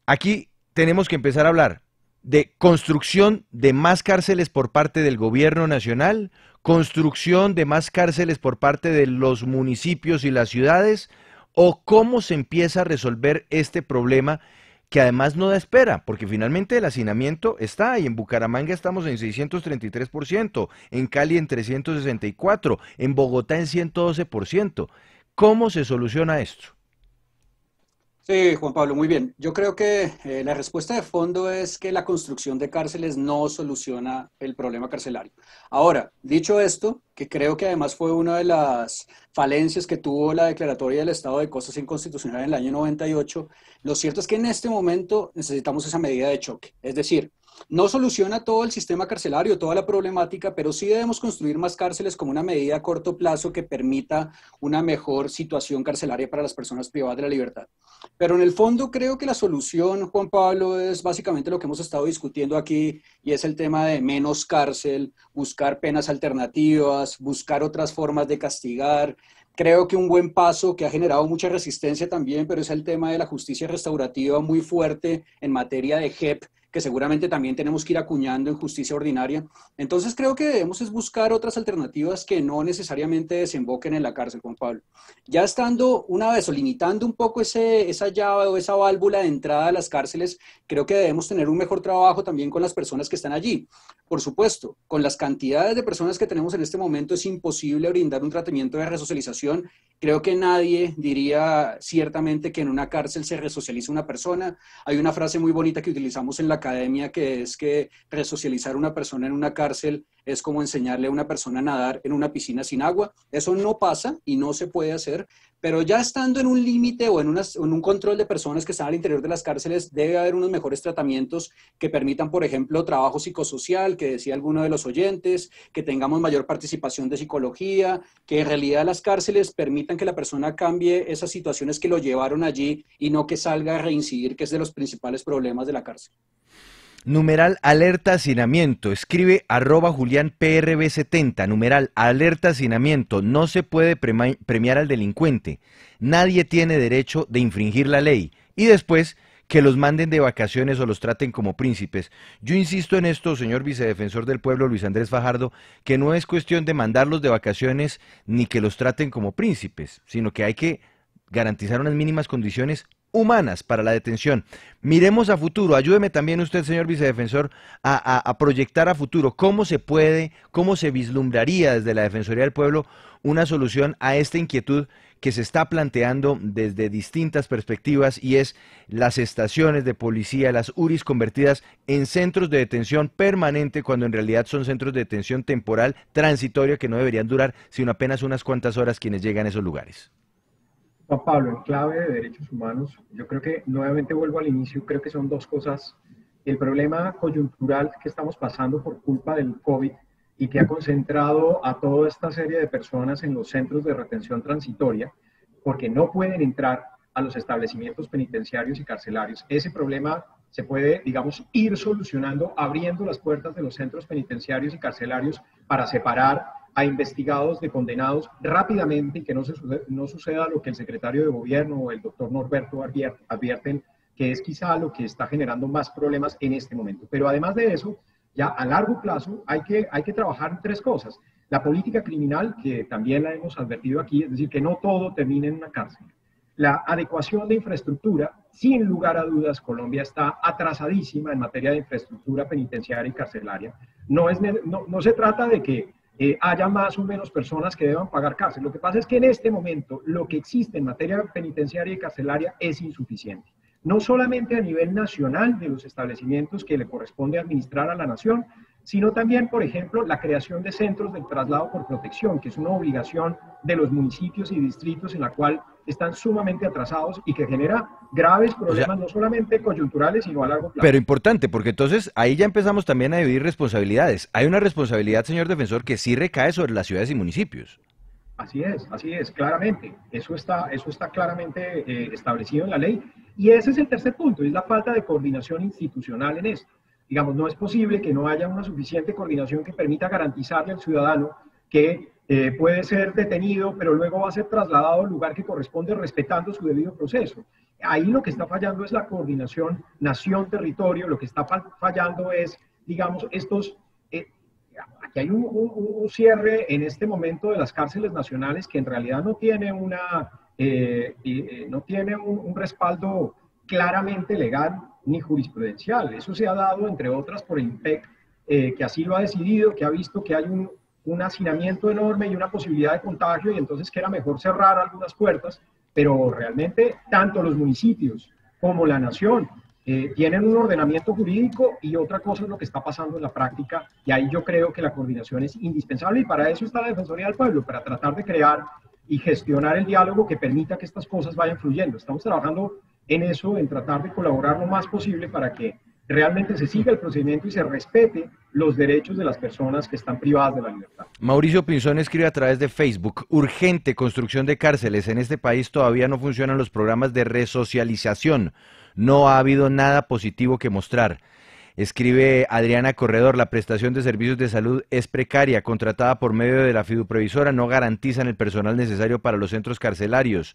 Aquí tenemos que empezar a hablar de construcción de más cárceles por parte del gobierno nacional, construcción de más cárceles por parte de los municipios y las ciudades, ¿O cómo se empieza a resolver este problema que además no da espera? Porque finalmente el hacinamiento está y en Bucaramanga estamos en 633%, en Cali en 364%, en Bogotá en 112%. ¿Cómo se soluciona esto? Sí, Juan Pablo, muy bien. Yo creo que la respuesta de fondo es que la construcción de cárceles no soluciona el problema carcelario. Ahora, dicho esto, que creo que además fue una de las falencias que tuvo la declaratoria del estado de cosas inconstitucional en el año 98, lo cierto es que en este momento necesitamos esa medida de choque. Es decir, no soluciona todo el sistema carcelario, toda la problemática, pero sí debemos construir más cárceles como una medida a corto plazo que permita una mejor situación carcelaria para las personas privadas de la libertad. Pero en el fondo creo que la solución, Juan Pablo, es básicamente lo que hemos estado discutiendo aquí y es el tema de menos cárcel, buscar penas alternativas, buscar otras formas de castigar. Creo que un buen paso que ha generado mucha resistencia también, pero es el tema de la justicia restaurativa muy fuerte en materia de JEP, que seguramente también tenemos que ir acuñando en justicia ordinaria. Entonces creo que debemos es buscar otras alternativas que no necesariamente desemboquen en la cárcel, Juan Pablo. Ya estando una vez o limitando un poco esa llave o esa válvula de entrada a las cárceles, creo que debemos tener un mejor trabajo también con las personas que están allí. Por supuesto, con las cantidades de personas que tenemos en este momento es imposible brindar un tratamiento de resocialización. Creo que nadie diría ciertamente que en una cárcel se resocializa una persona. Hay una frase muy bonita que utilizamos en la academia que es que resocializar a una persona en una cárcel es como enseñarle a una persona a nadar en una piscina sin agua. Eso no pasa y no se puede hacer, pero ya estando en un límite o en un control de personas que están al interior de las cárceles, debe haber unos mejores tratamientos que permitan, por ejemplo, trabajo psicosocial, que decía alguno de los oyentes, que tengamos mayor participación de psicología, que en realidad las cárceles permitan que la persona cambie esas situaciones que lo llevaron allí y no que salga a reincidir, que es de los principales problemas de la cárcel. Numeral alerta hacinamiento, escribe @JuliánPRB70, numeral alerta hacinamiento, no se puede premiar al delincuente, nadie tiene derecho de infringir la ley, y después que los manden de vacaciones o los traten como príncipes. Yo insisto en esto, señor vicedefensor del pueblo Luis Andrés Fajardo, que no es cuestión de mandarlos de vacaciones ni que los traten como príncipes, sino que hay que garantizar unas mínimas condiciones humanas para la detención. Miremos a futuro, ayúdeme también usted, señor vicedefensor, a proyectar a futuro cómo se puede, cómo se vislumbraría desde la Defensoría del Pueblo una solución a esta inquietud que se está planteando desde distintas perspectivas y es las estaciones de policía, las URIs convertidas en centros de detención permanente cuando en realidad son centros de detención temporal, transitoria, que no deberían durar sino apenas unas cuantas horas quienes llegan a esos lugares. Juan Pablo, en clave de derechos humanos, yo creo que nuevamente vuelvo al inicio, creo que son dos cosas. El problema coyuntural que estamos pasando por culpa del COVID y que ha concentrado a toda esta serie de personas en los centros de retención transitoria, porque no pueden entrar a los establecimientos penitenciarios y carcelarios. Ese problema se puede, digamos, ir solucionando abriendo las puertas de los centros penitenciarios y carcelarios para separar a investigados de condenados rápidamente y que no suceda lo que el secretario de gobierno o el doctor Norberto advierten, que es quizá lo que está generando más problemas en este momento. Pero además de eso, ya a largo plazo hay que trabajar en tres cosas. La política criminal, que también la hemos advertido aquí, es decir, que no todo termine en una cárcel. La adecuación de infraestructura, sin lugar a dudas, Colombia está atrasadísima en materia de infraestructura penitenciaria y carcelaria. No se trata de que haya más o menos personas que deban pagar cárcel. Lo que pasa es que en este momento lo que existe en materia penitenciaria y carcelaria es insuficiente. No solamente a nivel nacional de los establecimientos que le corresponde administrar a la nación, sino también, por ejemplo, la creación de centros del traslado por protección, que es una obligación de los municipios y distritos en la cual están sumamente atrasados y que genera graves problemas, no solamente coyunturales, sino a largo plazo. Pero importante, porque entonces ahí ya empezamos también a dividir responsabilidades. Hay una responsabilidad, señor defensor, que sí recae sobre las ciudades y municipios. Así es, claramente. Eso está claramente establecido en la ley. Y ese es el tercer punto, es la falta de coordinación institucional en esto. Digamos, no es posible que no haya una suficiente coordinación que permita garantizarle al ciudadano que puede ser detenido, pero luego va a ser trasladado al lugar que corresponde respetando su debido proceso. Ahí lo que está fallando es la coordinación nación-territorio, lo que está fallando es, digamos, aquí hay un cierre en este momento de las cárceles nacionales que en realidad no tiene una no tiene un respaldo claramente legal ni jurisprudencial. Eso se ha dado, entre otras, por el IMPEC, que así lo ha decidido, que ha visto que hay un hacinamiento enorme y una posibilidad de contagio, y entonces que era mejor cerrar algunas puertas, pero realmente tanto los municipios como la nación tienen un ordenamiento jurídico, y otra cosa es lo que está pasando en la práctica, y ahí yo creo que la coordinación es indispensable, y para eso está la Defensoría del Pueblo, para tratar de crear y gestionar el diálogo que permita que estas cosas vayan fluyendo. Estamos trabajando en eso, en tratar de colaborar lo más posible para que realmente se siga el procedimiento y se respete los derechos de las personas que están privadas de la libertad. Mauricio Pinzón escribe a través de Facebook: urgente construcción de cárceles. En este país todavía no funcionan los programas de resocialización. No ha habido nada positivo que mostrar. Escribe Adriana Corredor: la prestación de servicios de salud es precaria, contratada por medio de la fiduprevisora, no garantizan el personal necesario para los centros carcelarios.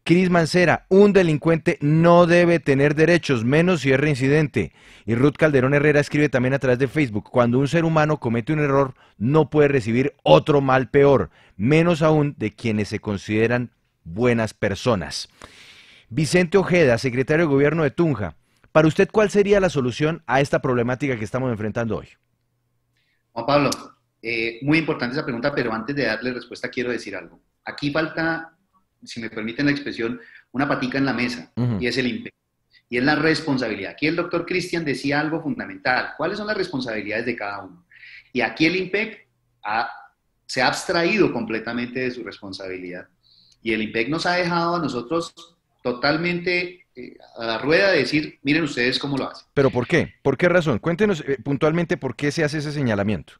Cris Mancera: un delincuente no debe tener derechos, menos si es reincidente. Y Ruth Calderón Herrera escribe también a través de Facebook: cuando un ser humano comete un error, no puede recibir otro mal peor, menos aún de quienes se consideran buenas personas. Vicente Ojeda, secretario de Gobierno de Tunja: para usted, ¿cuál sería la solución a esta problemática que estamos enfrentando hoy? Juan Pablo, muy importante esa pregunta, pero antes de darle respuesta quiero decir algo. Aquí falta, si me permiten la expresión, una patica en la mesa, y es el IMPEC, y es la responsabilidad. Aquí el doctor Cristian decía algo fundamental: ¿cuáles son las responsabilidades de cada uno? Y aquí el IMPEC se ha abstraído completamente de su responsabilidad, y el IMPEC nos ha dejado a nosotros totalmente a la rueda de decir, miren ustedes cómo lo hacen. ¿Pero por qué? ¿Por qué razón? Cuéntenos puntualmente por qué se hace ese señalamiento.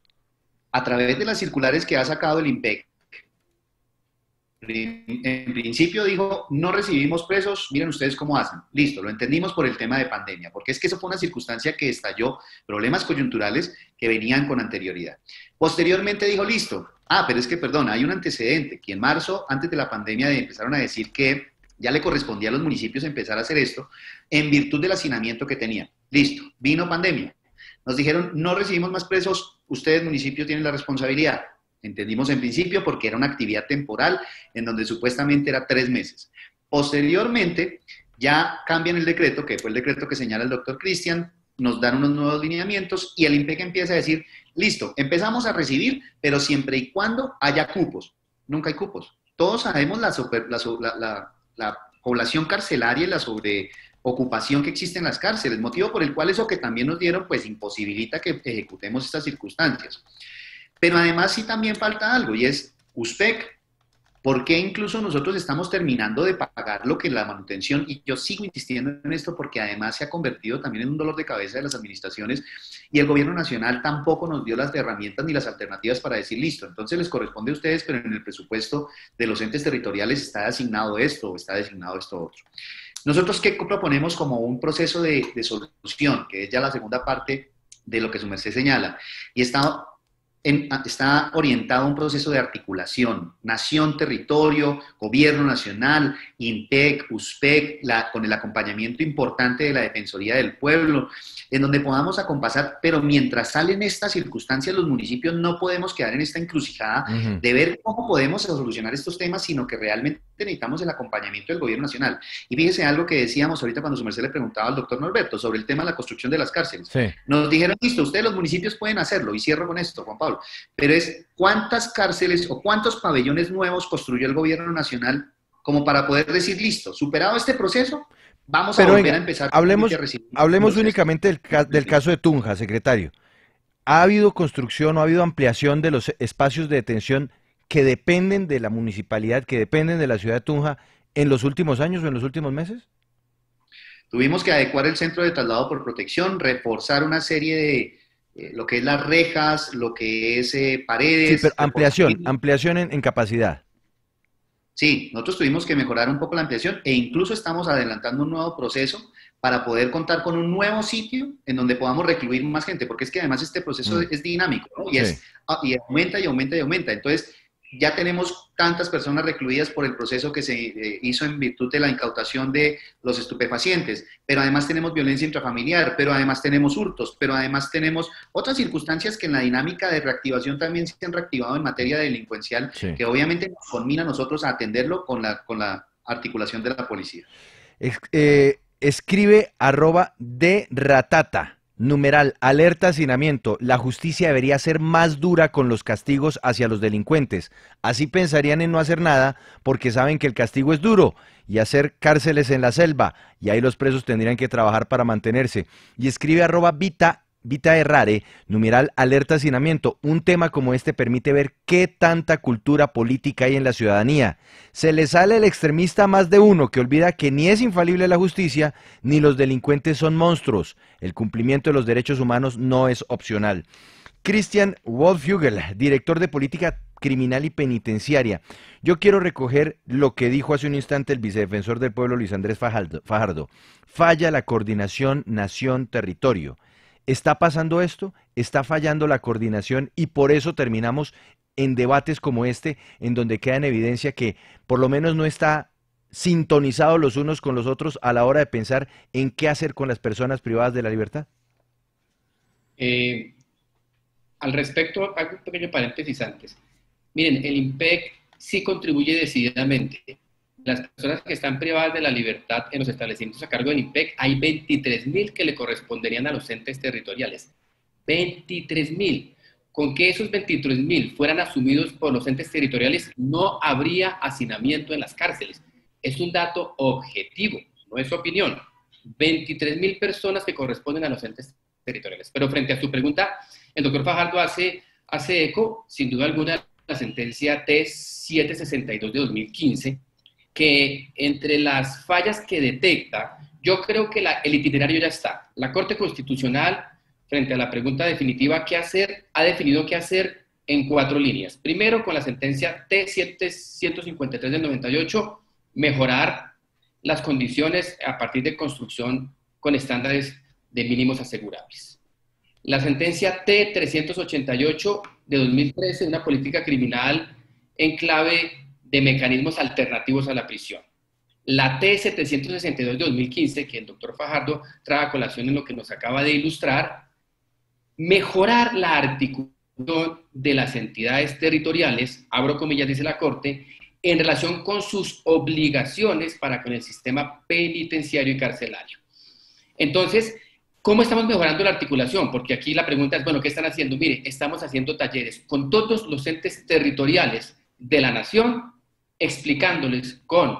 A través de las circulares que ha sacado el IMPEC, en principio dijo, no recibimos presos, miren ustedes cómo hacen. Listo, lo entendimos por el tema de pandemia, porque es que eso fue una circunstancia que estalló, problemas coyunturales que venían con anterioridad. Posteriormente dijo, listo, pero es que, perdón, hay un antecedente, que en marzo, antes de la pandemia, empezaron a decir que ya le correspondía a los municipios empezar a hacer esto en virtud del hacinamiento que tenían. Listo, vino pandemia. Nos dijeron, no recibimos más presos, ustedes municipios tienen la responsabilidad. Entendimos en principio porque era una actividad temporal en donde supuestamente era 3 meses. Posteriormente ya cambian el decreto, que fue el decreto que señala el doctor Cristian, nos dan unos nuevos lineamientos y el IMPEC empieza a decir, listo, empezamos a recibir, pero siempre y cuando haya cupos. Nunca hay cupos. Todos sabemos la población carcelaria y la sobreocupación que existe en las cárceles, motivo por el cual eso que también nos dieron pues imposibilita que ejecutemos estas circunstancias. Pero además sí también falta algo, y es USPEC. ¿Por qué incluso nosotros estamos terminando de pagar lo que la manutención? Y yo sigo insistiendo en esto porque además se ha convertido también en un dolor de cabeza de las administraciones, y el gobierno nacional tampoco nos dio las herramientas ni las alternativas para decir, listo, entonces les corresponde a ustedes, pero en el presupuesto de los entes territoriales está asignado esto o está designado esto otro. Nosotros, ¿qué proponemos como un proceso de solución? Que es ya la segunda parte de lo que su merced señala, y está orientado a un proceso de articulación, nación, territorio, gobierno nacional, IMPEC, USPEC, con el acompañamiento importante de la Defensoría del Pueblo, en donde podamos acompasar, pero mientras salen estas circunstancias, los municipios no podemos quedar en esta encrucijada de ver cómo podemos solucionar estos temas, sino que realmente necesitamos el acompañamiento del gobierno nacional. Y fíjese algo que decíamos ahorita cuando su merced le preguntaba al doctor Norberto sobre el tema de la construcción de las cárceles. Sí. Nos dijeron, listo, ustedes los municipios pueden hacerlo, y cierro con esto, Juan Pablo, pero es cuántas cárceles o cuántos pabellones nuevos construyó el gobierno nacional como para poder decir, listo, superado este proceso, vamos a volver a empezar. Hablemos únicamente del caso de Tunja, secretario. ¿Ha habido construcción o ha habido ampliación de los espacios de detención que dependen de la municipalidad, que dependen de la ciudad de Tunja en los últimos años o en los últimos meses? Tuvimos que adecuar el centro de traslado por protección, reforzar una serie de lo que es las rejas, lo que es paredes. Sí, pero ampliación en capacidad. Sí, nosotros tuvimos que mejorar un poco la ampliación e incluso estamos adelantando un nuevo proceso para poder contar con un nuevo sitio en donde podamos recluir más gente, porque es que además este proceso es dinámico, ¿no? Y aumenta y aumenta y aumenta. Entonces, ya tenemos tantas personas recluidas por el proceso que se hizo en virtud de la incautación de los estupefacientes, pero además tenemos violencia intrafamiliar, pero además tenemos hurtos, pero además tenemos otras circunstancias que en la dinámica de reactivación también se han reactivado en materia delincuencial, que obviamente nos conmina a nosotros a atenderlo con la articulación de la policía. Escribe @de ratata, numeral, alerta hacinamiento. La justicia debería ser más dura con los castigos hacia los delincuentes. Así pensarían en no hacer nada porque saben que el castigo es duro y hacer cárceles en la selva. Y ahí los presos tendrían que trabajar para mantenerse. Y escribe @Vita Errare, numeral, alerta hacinamiento. Un tema como este permite ver qué tanta cultura política hay en la ciudadanía. Se le sale el extremista a más de uno que olvida que ni es infalible la justicia, ni los delincuentes son monstruos. El cumplimiento de los derechos humanos no es opcional. Christian Wolfhügel, director de política criminal y penitenciaria. Yo quiero recoger lo que dijo hace un instante el vicedefensor del pueblo, Luis Andrés Fajardo. Falla la coordinación nación-territorio. ¿Está pasando esto? ¿Está fallando la coordinación? Y por eso terminamos en debates como este, en donde queda en evidencia que por lo menos no está sintonizados los unos con los otros a la hora de pensar en qué hacer con las personas privadas de la libertad. Al respecto, hago un pequeño paréntesis antes. Miren, el IMPEC sí contribuye decididamente. Las personas que están privadas de la libertad en los establecimientos a cargo del IMPEC, hay 23.000 que le corresponderían a los entes territoriales. 23.000. Con que esos 23.000 fueran asumidos por los entes territoriales, no habría hacinamiento en las cárceles. Es un dato objetivo, no es opinión. 23.000 personas que corresponden a los entes territoriales. Pero frente a su pregunta, el doctor Fajardo hace eco, sin duda alguna, la sentencia T762 de 2015, que entre las fallas que detecta, yo creo que el itinerario ya está. La Corte Constitucional, frente a la pregunta definitiva ¿qué hacer?, ha definido qué hacer en 4 líneas. Primero, con la sentencia T753 del 98, mejorar las condiciones a partir de construcción con estándares de mínimos asegurables. La sentencia T388 de 2013, una política criminal en clave de mecanismos alternativos a la prisión. La T762 de 2015, que el doctor Fajardo trae a colación en lo que nos acaba de ilustrar, mejorar la articulación de las entidades territoriales, abro comillas, dice la Corte, en relación con sus obligaciones para con el sistema penitenciario y carcelario. Entonces, ¿cómo estamos mejorando la articulación? Porque aquí la pregunta es, bueno, ¿qué están haciendo? Mire, estamos haciendo talleres con todos los entes territoriales de la nación, explicándoles con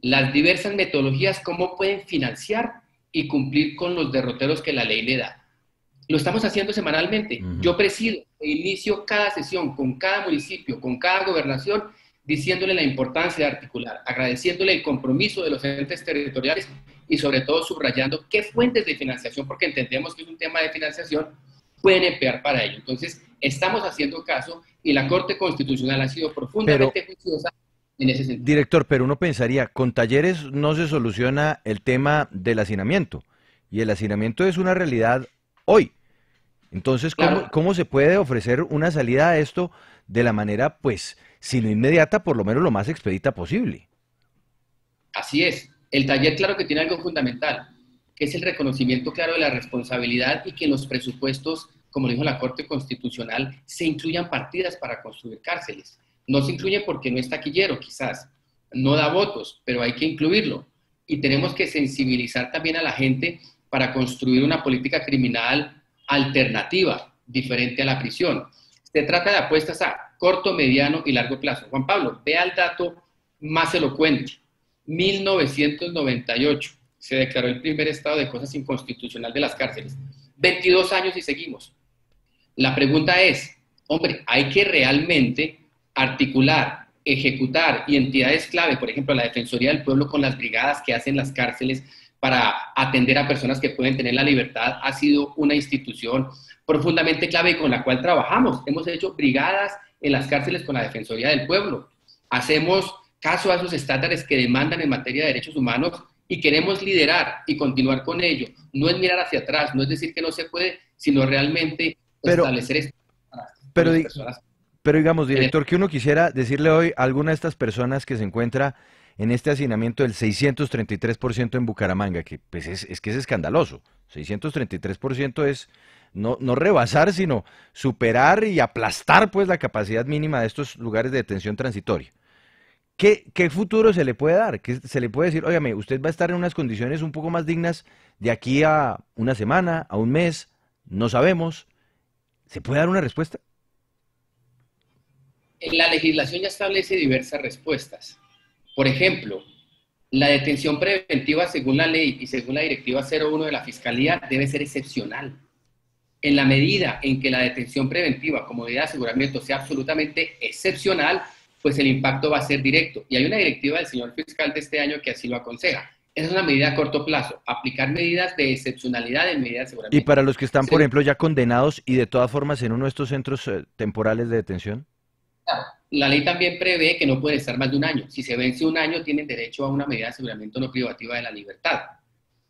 las diversas metodologías cómo pueden financiar y cumplir con los derroteros que la ley le da. Lo estamos haciendo semanalmente. Yo presido e inicio cada sesión con cada municipio, con cada gobernación, diciéndole la importancia de articular, agradeciéndole el compromiso de los entes territoriales y sobre todo subrayando qué fuentes de financiación, porque entendemos que es un tema de financiación, pueden emplear para ello. Entonces, estamos haciendo caso y la Corte Constitucional ha sido profundamente juiciosa en ese sentido. Director, pero uno pensaría, con talleres no se soluciona el tema del hacinamiento, y el hacinamiento es una realidad hoy. Entonces, Claro. ¿cómo se puede ofrecer una salida a esto de la manera, pues, si no inmediata, por lo menos lo más expedita posible? Así es. El taller, claro que tiene algo fundamental, que es el reconocimiento claro de la responsabilidad y que en los presupuestos, como dijo la Corte Constitucional, se incluyan partidas para construir cárceles. No se incluye porque no es taquillero, quizás, no da votos, pero hay que incluirlo. Y tenemos que sensibilizar también a la gente para construir una política criminal alternativa, diferente a la prisión. Se trata de apuestas a corto, mediano y largo plazo. Juan Pablo, vea el dato más elocuente. 1998 se declaró el primer estado de cosas inconstitucional de las cárceles. 22 años y seguimos. La pregunta es, hombre, hay que realmente articular, ejecutar y entidades clave, por ejemplo, la Defensoría del Pueblo con las brigadas que hacen las cárceles para atender a personas que pueden tener la libertad, ha sido una institución profundamente clave y con la cual trabajamos. Hemos hecho brigadas en las cárceles con la Defensoría del Pueblo. Hacemos caso a esos estándares que demandan en materia de derechos humanos y queremos liderar y continuar con ello. No es mirar hacia atrás, no es decir que no se puede, sino realmente establecer estándares para las personas. Pero digamos, director, que uno quisiera decirle hoy a alguna de estas personas que se encuentra en este hacinamiento del 633% en Bucaramanga, que pues es que es escandaloso. 633% es no rebasar, sino superar y aplastar pues la capacidad mínima de estos lugares de detención transitoria. ¿qué futuro se le puede dar? ¿Qué se le puede decir? Óigame, usted va a estar en unas condiciones un poco más dignas de aquí a una semana, a un mes, no sabemos. ¿Se puede dar una respuesta? La legislación ya establece diversas respuestas. Por ejemplo, la detención preventiva según la ley y según la directiva 01 de la Fiscalía debe ser excepcional. En la medida en que la detención preventiva como medida de aseguramiento sea absolutamente excepcional, pues el impacto va a ser directo. Y hay una directiva del señor fiscal de este año que así lo aconseja. Esa es una medida a corto plazo, aplicar medidas de excepcionalidad en medidas de aseguramiento. Y para los que están, por ejemplo, ya condenados y de todas formas en uno de estos centros temporales de detención. La ley también prevé que no pueden estar más de un año. Si se vence un año, tienen derecho a una medida de aseguramiento no privativa de la libertad.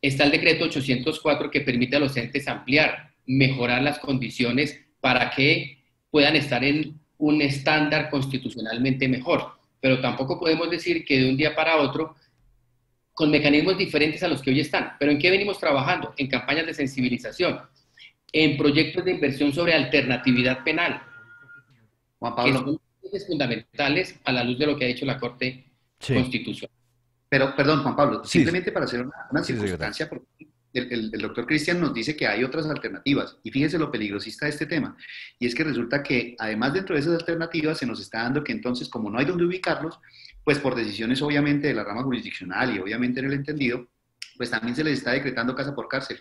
Está el decreto 804 que permite a los entes ampliar, mejorar las condiciones para que puedan estar en un estándar constitucionalmente mejor. Pero tampoco podemos decir que de un día para otro, con mecanismos diferentes a los que hoy están. ¿Pero en qué venimos trabajando? En campañas de sensibilización, en proyectos de inversión sobre alternatividad penal, Juan Pablo. Que son fundamentales a la luz de lo que ha dicho la Corte Constitucional. Pero, perdón, Juan Pablo, Sí. simplemente para hacer una circunstancia, porque el doctor Cristian nos dice que hay otras alternativas, y fíjese lo peligrosista de este tema, y es que resulta que además dentro de esas alternativas se nos está dando que entonces, como no hay donde ubicarlos, pues por decisiones obviamente de la rama jurisdiccional y obviamente en el entendido, pues también se les está decretando casa por cárcel.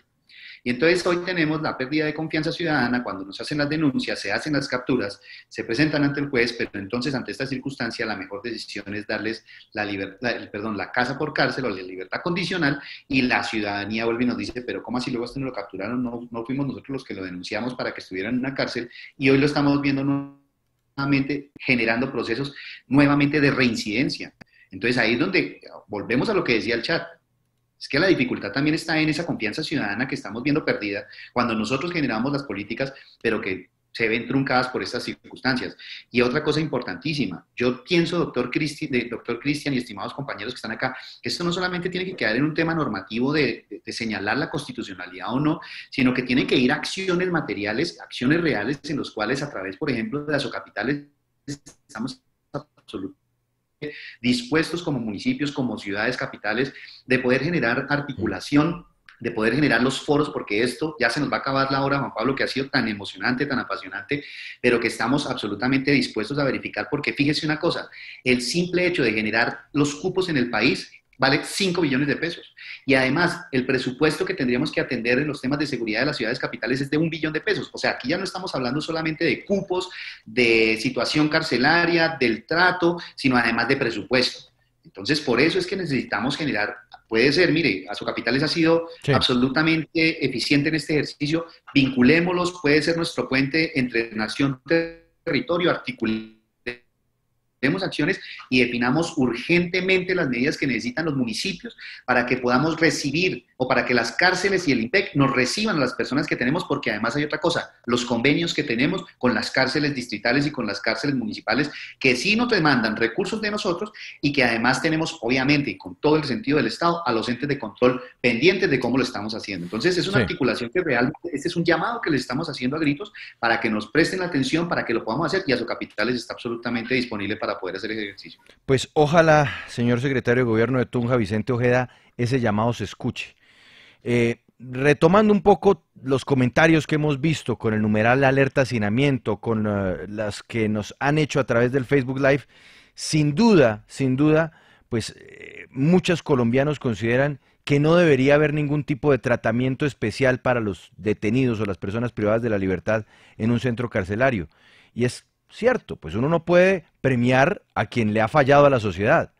Y entonces hoy tenemos la pérdida de confianza ciudadana cuando nos hacen las denuncias, se hacen las capturas, se presentan ante el juez, pero entonces ante esta circunstancia la mejor decisión es darles la casa por cárcel o la libertad condicional, y la ciudadanía vuelve y nos dice, pero ¿cómo así luego esto no lo capturaron? No fuimos nosotros los que lo denunciamos para que estuvieran en una cárcel, y hoy lo estamos viendo nuevamente generando procesos nuevamente de reincidencia. Entonces ahí es donde volvemos a lo que decía el chat. Es que la dificultad también está en esa confianza ciudadana que estamos viendo perdida cuando nosotros generamos las políticas, pero que se ven truncadas por estas circunstancias. Y otra cosa importantísima, yo pienso, doctor Cristian y estimados compañeros que están acá, que esto no solamente tiene que quedar en un tema normativo de señalar la constitucionalidad o no, sino que tiene que ir a acciones materiales, acciones reales en los cuales a través, por ejemplo, de Asocapitales estamos absolutamente dispuestos como municipios, como ciudades capitales, de poder generar articulación, de poder generar los foros, porque esto ya se nos va a acabar la hora, Juan Pablo, que ha sido tan emocionante, tan apasionante, pero que estamos absolutamente dispuestos a verificar, porque fíjese una cosa, el simple hecho de generar los cupos en el país vale 5 billones de pesos. Y además, el presupuesto que tendríamos que atender en los temas de seguridad de las ciudades capitales es de 1 billón de pesos. O sea, aquí ya no estamos hablando solamente de cupos, de situación carcelaria, del trato, sino además de presupuesto. Entonces, por eso es que necesitamos generar, puede ser, mire, Asocapitales ha sido absolutamente eficiente en este ejercicio, vinculémoslos, puede ser nuestro puente entre nación y territorio, articulemos acciones y definamos urgentemente las medidas que necesitan los municipios para que podamos recibir o para que las cárceles y el IMPEC nos reciban a las personas que tenemos, porque además hay otra cosa, los convenios que tenemos con las cárceles distritales y con las cárceles municipales que sí nos demandan recursos de nosotros y que además tenemos obviamente y con todo el sentido del Estado a los entes de control pendientes de cómo lo estamos haciendo. Entonces es una articulación que realmente, este es un llamado que les estamos haciendo a gritos para que nos presten la atención, para que lo podamos hacer, y Asocapitales está absolutamente disponible para poder hacer ese ejercicio. Pues ojalá, señor secretario de Gobierno de Tunja, Vicente Ojeda, ese llamado se escuche. Retomando un poco los comentarios que hemos visto con el numeral alerta hacinamiento, con las que nos han hecho a través del Facebook Live, sin duda, pues muchos colombianos consideran que no debería haber ningún tipo de tratamiento especial para los detenidos o las personas privadas de la libertad en un centro carcelario. Y es cierto, pues uno no puede premiar a quien le ha fallado a la sociedad,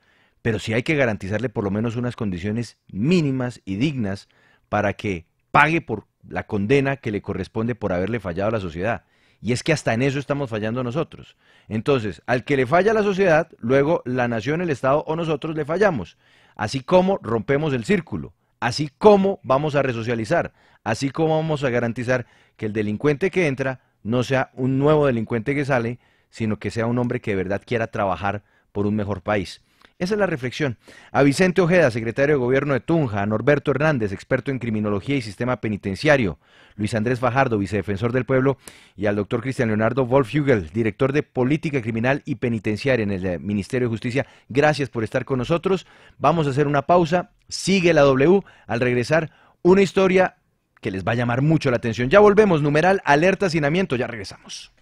pero sí hay que garantizarle por lo menos unas condiciones mínimas y dignas para que pague por la condena que le corresponde por haberle fallado a la sociedad. Y es que hasta en eso estamos fallando nosotros. Entonces, al que le falla a la sociedad, luego la nación, el Estado o nosotros le fallamos. Así como rompemos el círculo, así como vamos a resocializar, así como vamos a garantizar que el delincuente que entra no sea un nuevo delincuente que sale, sino que sea un hombre que de verdad quiera trabajar por un mejor país. Esa es la reflexión. A Vicente Ojeda, secretario de Gobierno de Tunja, a Norberto Hernández, experto en criminología y sistema penitenciario, Luis Andrés Fajardo, vicedefensor del pueblo, y al doctor Cristian Leonardo Wolfhügel, director de Política Criminal y Penitenciaria en el Ministerio de Justicia. Gracias por estar con nosotros. Vamos a hacer una pausa. Sigue la W. Al regresar, una historia que les va a llamar mucho la atención. Ya volvemos, numeral alerta hacinamiento, ya regresamos.